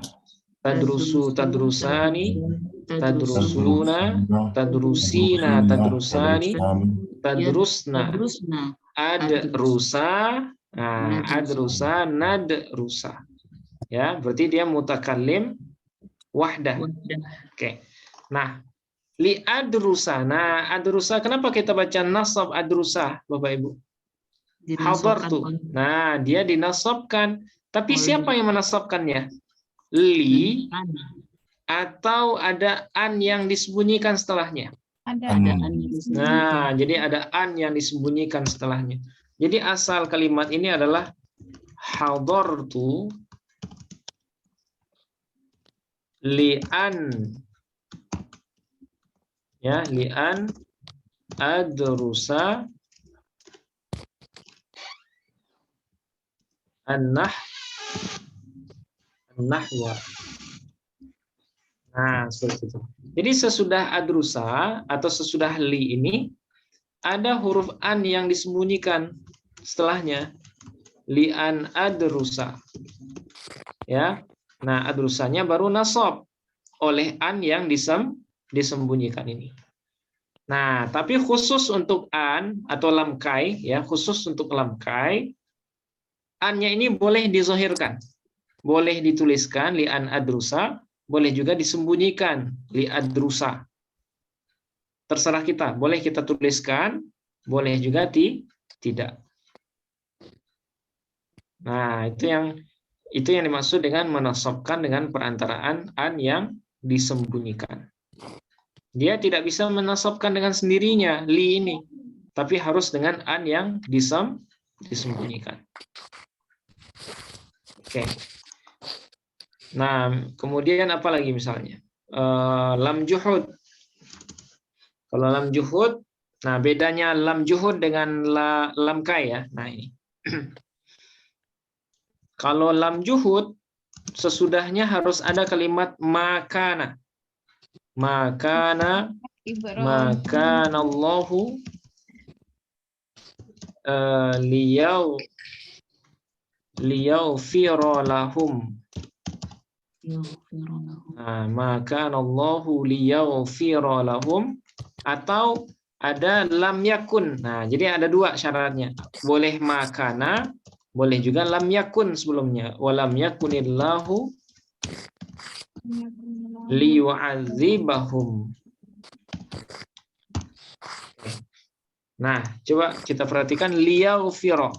Speaker 1: Tadrusu, tadrusani, tadrusuna, tadrusina, tadrusani, tadrusna. Adrusa, adrusa, nadrusa. Ya, berarti dia mutakallim wahdah. Oke. Nah, li adrusa. Nah, adrusa kenapa kita baca nasab adrusa, Bapak Ibu? Hadartu. Nah, dia dinasabkan. Tapi siapa yang menasabkannya? Li atau ada an yang disembunyikan setelahnya?
Speaker 3: Ada.
Speaker 1: Nah, jadi ada an yang disembunyikan setelahnya. Jadi asal kalimat ini adalah hadartu li'an, ya, li'an adrusa an-nahwa. Nah, seperti itu. Jadi sesudah adrusa atau sesudah li ini ada huruf an yang disembunyikan setelahnya. Li'an adrusa. Ya. Nah, adrusanya baru nasab oleh an yang disembunyikan ini. Nah, tapi khusus untuk an atau lam kai, ya, khusus untuk lam kai, an-nya ini boleh dizahirkan. Boleh dituliskan li'an adrusa, boleh juga disembunyikan li adrusa. Terserah kita, boleh kita tuliskan, boleh juga tidak. Nah, itu yang dimaksud dengan menasabkan dengan perantaraan an yang disembunyikan. Dia tidak bisa menasabkan dengan sendirinya li ini, tapi harus dengan an yang disembunyikan. Oke. Nah, kemudian apa lagi misalnya? Lam juhud. Kalau lam juhud, nah bedanya lam juhud dengan lam kai ya. Nah ini. Kalau lam juhud, sesudahnya harus ada kalimat makana. Makana, makanallahu liyaghfira lahum. Nah, makanallahu liyaghfira lahum, atau ada lam yakun. Nah, jadi ada dua syaratnya. Boleh makana, boleh juga lam yakun sebelumnya. Walam yakunillahu liyu'adzibahum. Nah, coba kita perhatikan liyaghfira.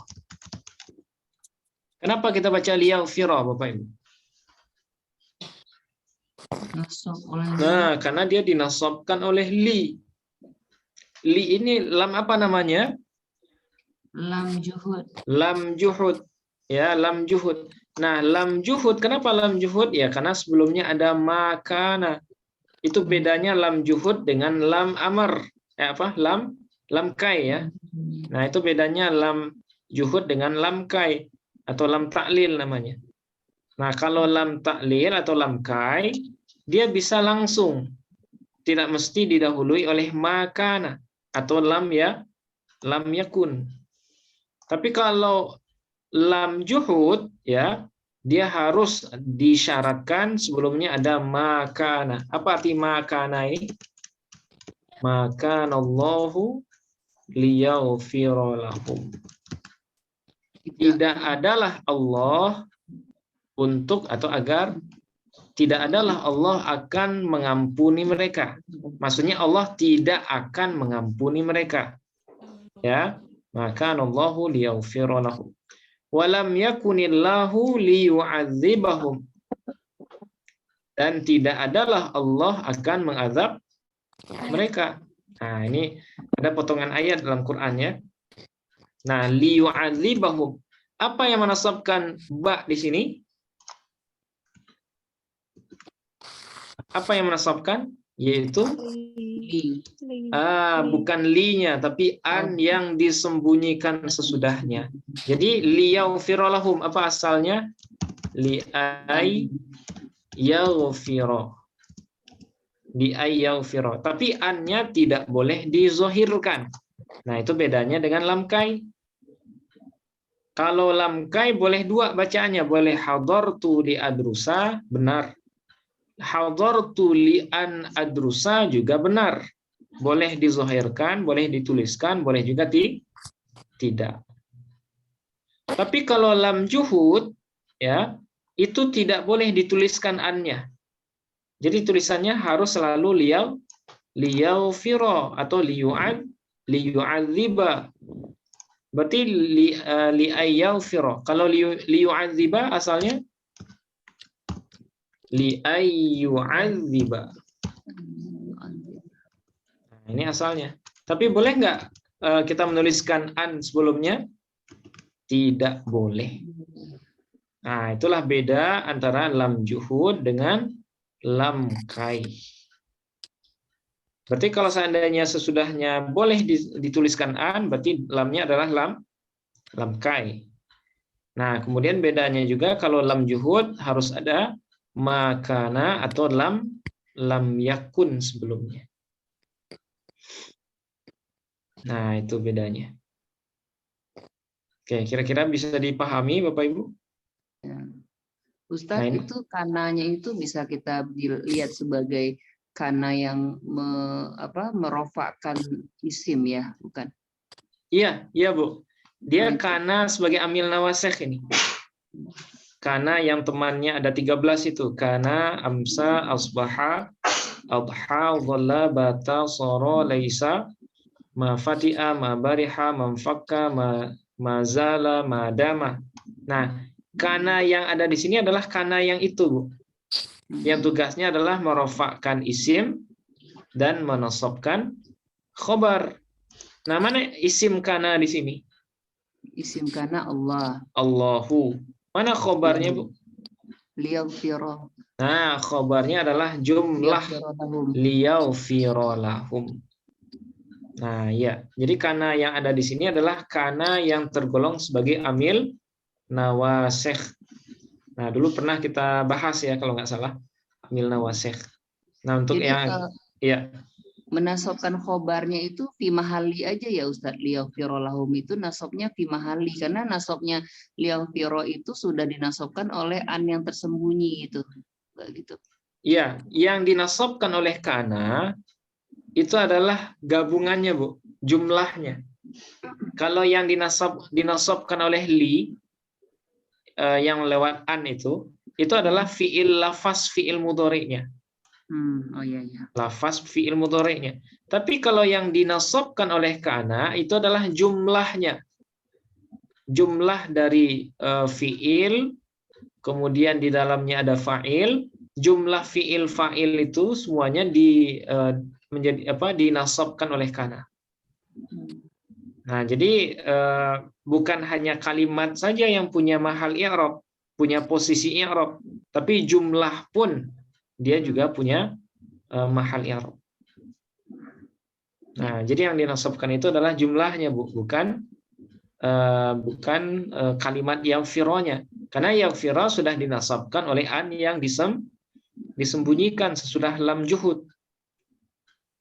Speaker 1: Kenapa kita baca liyaghfira, Bapak Ibu?
Speaker 7: Nasab oleh
Speaker 1: Nah, karena dia dinasabkan oleh li. Li ini lam apa namanya?
Speaker 7: lam juhud.
Speaker 1: Lam juhud. Ya, lam juhud. Nah, lam juhud, kenapa lam juhud? Ya, karena sebelumnya ada makana. Itu bedanya lam juhud dengan lam amar. Lam kai ya. Nah, itu bedanya lam juhud dengan lam kai atau lam taklil namanya. Nah, kalau lam taklil atau lam kai, dia bisa langsung, tidak mesti didahului oleh makana atau lam yakun. Tapi kalau lam juhud ya, dia harus disyaratkan sebelumnya ada makana. Apa arti makana ini? Makanallahu liyaghfira lahum. Tidak adalah Allah untuk atau agar, tidak adalah Allah akan mengampuni mereka. Maksudnya Allah tidak akan mengampuni mereka. Ya, makanallahu liyaghfira lahum. Walam yakunillahu liyu'adzibahum. Dan tidak adalah Allah akan mengazab mereka. Nah, ini ada potongan ayat dalam Quran ya. Nah, liyu'adzibahum. Apa yang menasabkan ba di sini? Apa yang menasabkan? Yaitu bukan li-nya, tapi an yang disembunyikan sesudahnya. Jadi liyaghfira lahum, apa asalnya? Li-ay yaghfira. Li-ay yaghfira. Tapi an-nya tidak boleh dizohirkan. Nah, itu bedanya dengan lam kai. Kalau lam kai boleh dua bacaannya, boleh hadartu li adrusa, benar. Hadartu li an adrusa juga benar. Boleh dizohirkan, boleh dituliskan, boleh juga tidak. Tapi kalau lam juhud ya, itu tidak boleh dituliskan an-nya. Jadi tulisannya harus selalu liyaghfira atau liyu'adziba. Berarti li ayyaghfira. Kalau liyu'adziba asalnya li ayyu'adziba. Nah, ini asalnya. Tapi boleh nggak kita menuliskan an sebelumnya? Tidak boleh. Nah, itulah beda antara lam juhud dengan lam kai. Berarti kalau seandainya sesudahnya boleh dituliskan an, berarti lamnya adalah lam kai. Nah, kemudian bedanya juga kalau lam juhud harus ada makana atau lam yakun sebelumnya. Nah, itu bedanya. Oke, kira-kira bisa dipahami Bapak Ibu?
Speaker 5: Ya. Ustadz, itu kananya itu bisa kita lihat sebagai kana yang merofakkan isim ya, bukan?
Speaker 1: Iya, Bu. Dia kana sebagai amil nawasikh ini. Kana yang temannya ada 13 itu. Kana, amsa, asbaha, adha, dhalla, bata, sara, laisa, ma fati'a, ma bariha, manfakka, ma zala, ma dama. Nah, kana yang ada di sini adalah kana yang itu, Bu. Yang tugasnya adalah merofakkan isim dan menasabkan khobar. Nah, mana isim kana di sini?
Speaker 5: Isim kana Allah.
Speaker 1: Allahu. Mana khobarnya, Bu?
Speaker 5: Liyaghfira.
Speaker 1: Nah, khobarnya adalah jumlah liyaghfira lahum. Nah, ya. Jadi kana yang ada di sini adalah kana yang tergolong sebagai amil nawasikh. Nah, dulu pernah kita bahas ya kalau nggak salah, amil nawasikh. Nah, untuk
Speaker 5: jadi,
Speaker 1: ya
Speaker 5: menasabkan khobarnya itu fi mahali aja ya Ustadz. Liyaghfira lahum itu nasabnya fi mahali, karena nasabnya liyaghfira itu sudah dinasabkan oleh an yang tersembunyi itu. Gitu.
Speaker 1: Iya, yang dinasabkan oleh kana itu adalah gabungannya, Bu, jumlahnya. Kalau yang dinasabkan oleh li yang lewat an itu adalah fiil lafaz, fiil mudhari'nya.
Speaker 5: Oh iya iya.
Speaker 1: Lafaz fi'il mudhari'nya. Tapi kalau yang dinasabkan oleh kana itu adalah jumlahnya. Jumlah dari fi'il, kemudian di dalamnya ada fa'il, jumlah fi'il fa'il itu semuanya dinasabkan oleh kana. Nah, jadi bukan hanya kalimat saja yang punya mahal i'rab, punya posisi i'rab, tapi jumlah pun dia juga punya mahal i'rab. Nah, jadi yang dinasabkan itu adalah jumlahnya, Bu, bukan kalimat yang fironya. Karena yang firo sudah dinasabkan oleh an yang disembunyikan sesudah lam juhud.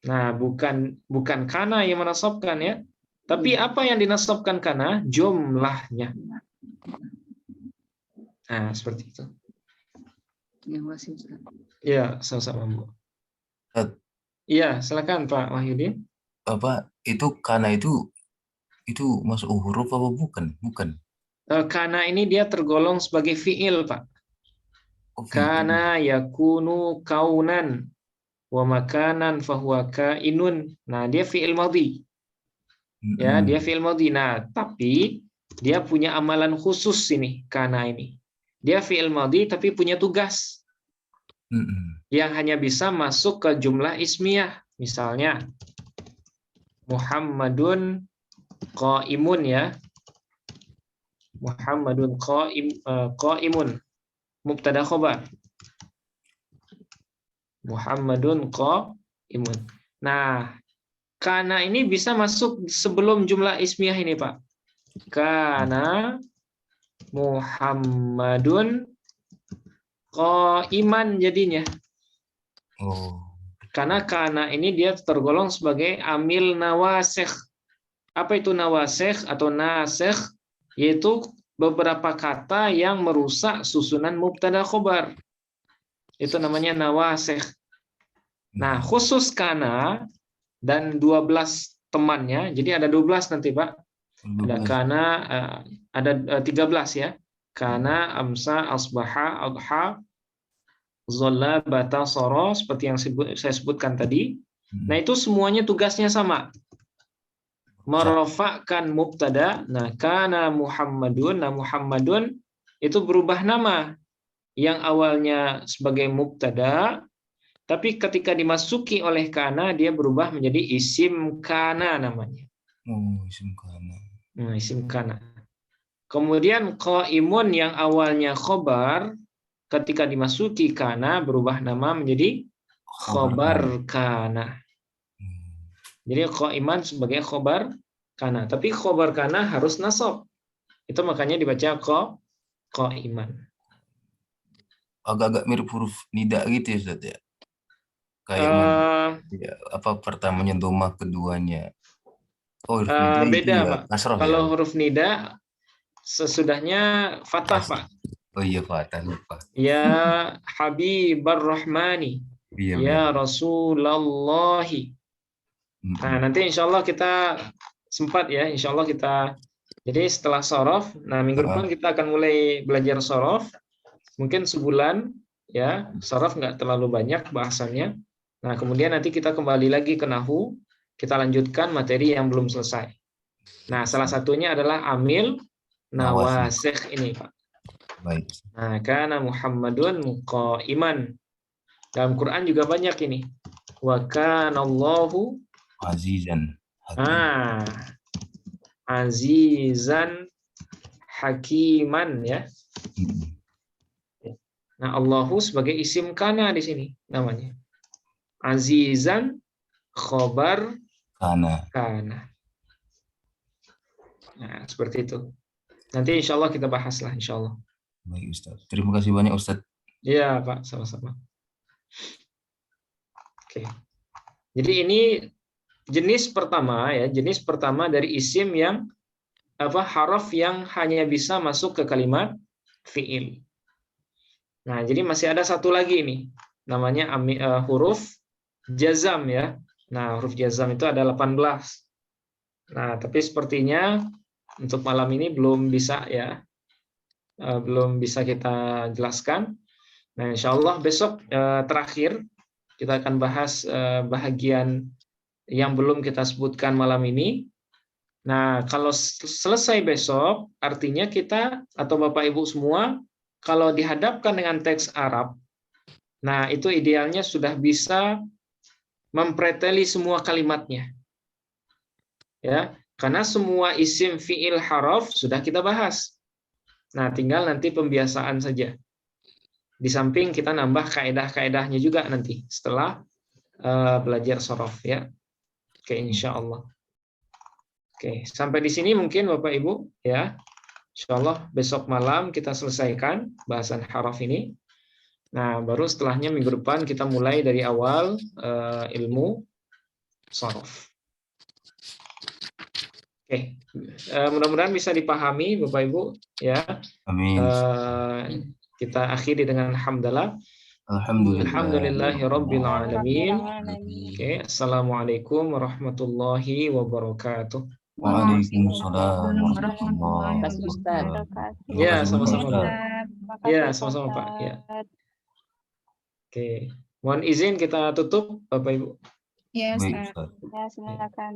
Speaker 1: Nah, bukan kana yang menasabkan ya. Tapi apa yang dinasabkan kana? Jumlahnya. Nah, seperti itu.
Speaker 5: Ya, masih Ustaz.
Speaker 1: Ya, sama-sama, Bu. Iya, silakan Pak Wahyudin.
Speaker 6: Apa itu kana itu masuk huruf apa bukan? Bukan.
Speaker 1: Kana ini dia tergolong sebagai fi'il, Pak.
Speaker 6: Oh, fi'il.
Speaker 1: Kana yakunu kaunan wa makanan fahuwa kainun. Nah, dia fi'il madhi. Ya, dia fi'il madhi. Nah, tapi dia punya amalan khusus ini, kana ini. Dia fi'il madhi tapi punya tugas yang hanya bisa masuk ke jumlah ismiyah. Misalnya Muhammadun qaimun ya. Muhammadun qaimun. Mubtada khobar. Muhammadun qaimun. Nah, kana ini bisa masuk sebelum jumlah ismiyah ini, Pak. Kana Muhammadun qaiman jadinya.
Speaker 6: Oh.
Speaker 1: Karena kana ini dia tergolong sebagai amil nawasikh. Apa itu nawasikh atau nasikh? Yaitu beberapa kata yang merusak susunan mubtada khobar. Itu namanya nawasikh. Nah, khusus kana dan 12 temannya, jadi ada 12 nanti, Pak. Ada kana, ada 13 ya. Kana, amsa, asbaha, adha, zolla, bata, soro, seperti yang saya sebutkan tadi. Nah, itu semuanya tugasnya sama. Merofakkan mubtada. Nah, kana Muhammadun. Nah, Muhammadun itu berubah nama. Yang awalnya sebagai mubtada, tapi ketika dimasuki oleh kana, dia berubah menjadi isim kana namanya.
Speaker 6: Oh, isim kana.
Speaker 1: Nah, isim kana. Kemudian qaimun yang awalnya khobar, ketika dimasuki kana, berubah nama menjadi khobar kana. Jadi qaiman sebagai khobar kana. Tapi khobar kana harus nasab. Itu makanya dibaca qaiman.
Speaker 6: Agak-agak mirip huruf nida gitu ya, Ustaz ya. Kayak ya, apa pertamanya doma, keduanya. Oh, huruf nida
Speaker 1: beda,
Speaker 6: itu ya,
Speaker 1: Pak.
Speaker 6: kasroh
Speaker 1: Kalau
Speaker 6: ya.
Speaker 1: huruf nida sesudahnya fathah, Pak.
Speaker 6: Oh iya, fathah, lupa.
Speaker 1: Ya Habibar Rahmani.
Speaker 6: Iya,
Speaker 1: Ya Rasulallahi. Nah, nanti insya Allah kita sempat ya, insya Allah kita. Jadi setelah sorof, nah minggu depan kita akan mulai belajar sorof. Mungkin sebulan ya, sorof nggak terlalu banyak bahasannya. Nah, kemudian nanti kita kembali lagi ke nahu, kita lanjutkan materi yang belum selesai. Nah, salah satunya adalah amil nawasikh ini, Pak.
Speaker 6: Baik.
Speaker 1: Nah, kana Muhammadun qaiman. Dalam Quran juga banyak ini. Wa kana Allahu
Speaker 6: azizan hakim.
Speaker 1: Azizan hakiman ya. Nah, Allahu sebagai isim kana di sini namanya. Azizan khobar kana. Nah, seperti itu. Nanti insya Allah kita bahas lah, insya Allah.
Speaker 6: Baik, Ustaz. Terima kasih banyak, Ustaz.
Speaker 1: Iya, Pak. Sama-sama. Oke. Jadi ini jenis pertama ya, jenis pertama dari isim yang haraf yang hanya bisa masuk ke kalimat fi'il. Nah, jadi masih ada satu lagi nih, namanya huruf jazam ya. Nah, huruf jazam itu ada 18. Nah, tapi sepertinya untuk malam ini belum bisa ya, belum bisa kita jelaskan. Nah, insya Allah besok terakhir Kita akan bahas bahagian yang belum kita sebutkan malam ini. Nah, kalau selesai besok, artinya kita atau Bapak Ibu semua, kalau dihadapkan dengan teks Arab, nah itu idealnya sudah bisa mempreteli semua kalimatnya. Ya, karena semua isim fiil haraf sudah kita bahas. Nah, tinggal nanti pembiasaan saja. Di samping kita nambah kaedah-kaedahnya juga nanti setelah belajar sorof ya. Oke, insya Allah. Oke, sampai di sini mungkin Bapak Ibu ya. Insya Allah besok malam kita selesaikan bahasan haraf ini. Nah, baru setelahnya minggu depan kita mulai dari awal ilmu sorof. Oke, mudah-mudahan bisa dipahami Bapak Ibu ya.
Speaker 6: Amin.
Speaker 1: Kita akhiri dengan hamdalah. Alhamdulillahirabbil alamin. Oke, assalamualaikum warahmatullahi wabarakatuh.
Speaker 6: Waalaikumsalam
Speaker 7: warahmatullahi
Speaker 2: wabarakatuh.
Speaker 1: Ya, sama-sama Pak.
Speaker 2: Makasih,
Speaker 1: Ya, sama-sama Pak. Ya. Oke, mohon izin kita tutup Bapak Ibu.
Speaker 3: Ya,
Speaker 6: Baik,
Speaker 3: Ustaz.
Speaker 6: Ustaz.
Speaker 2: Ya, silakan.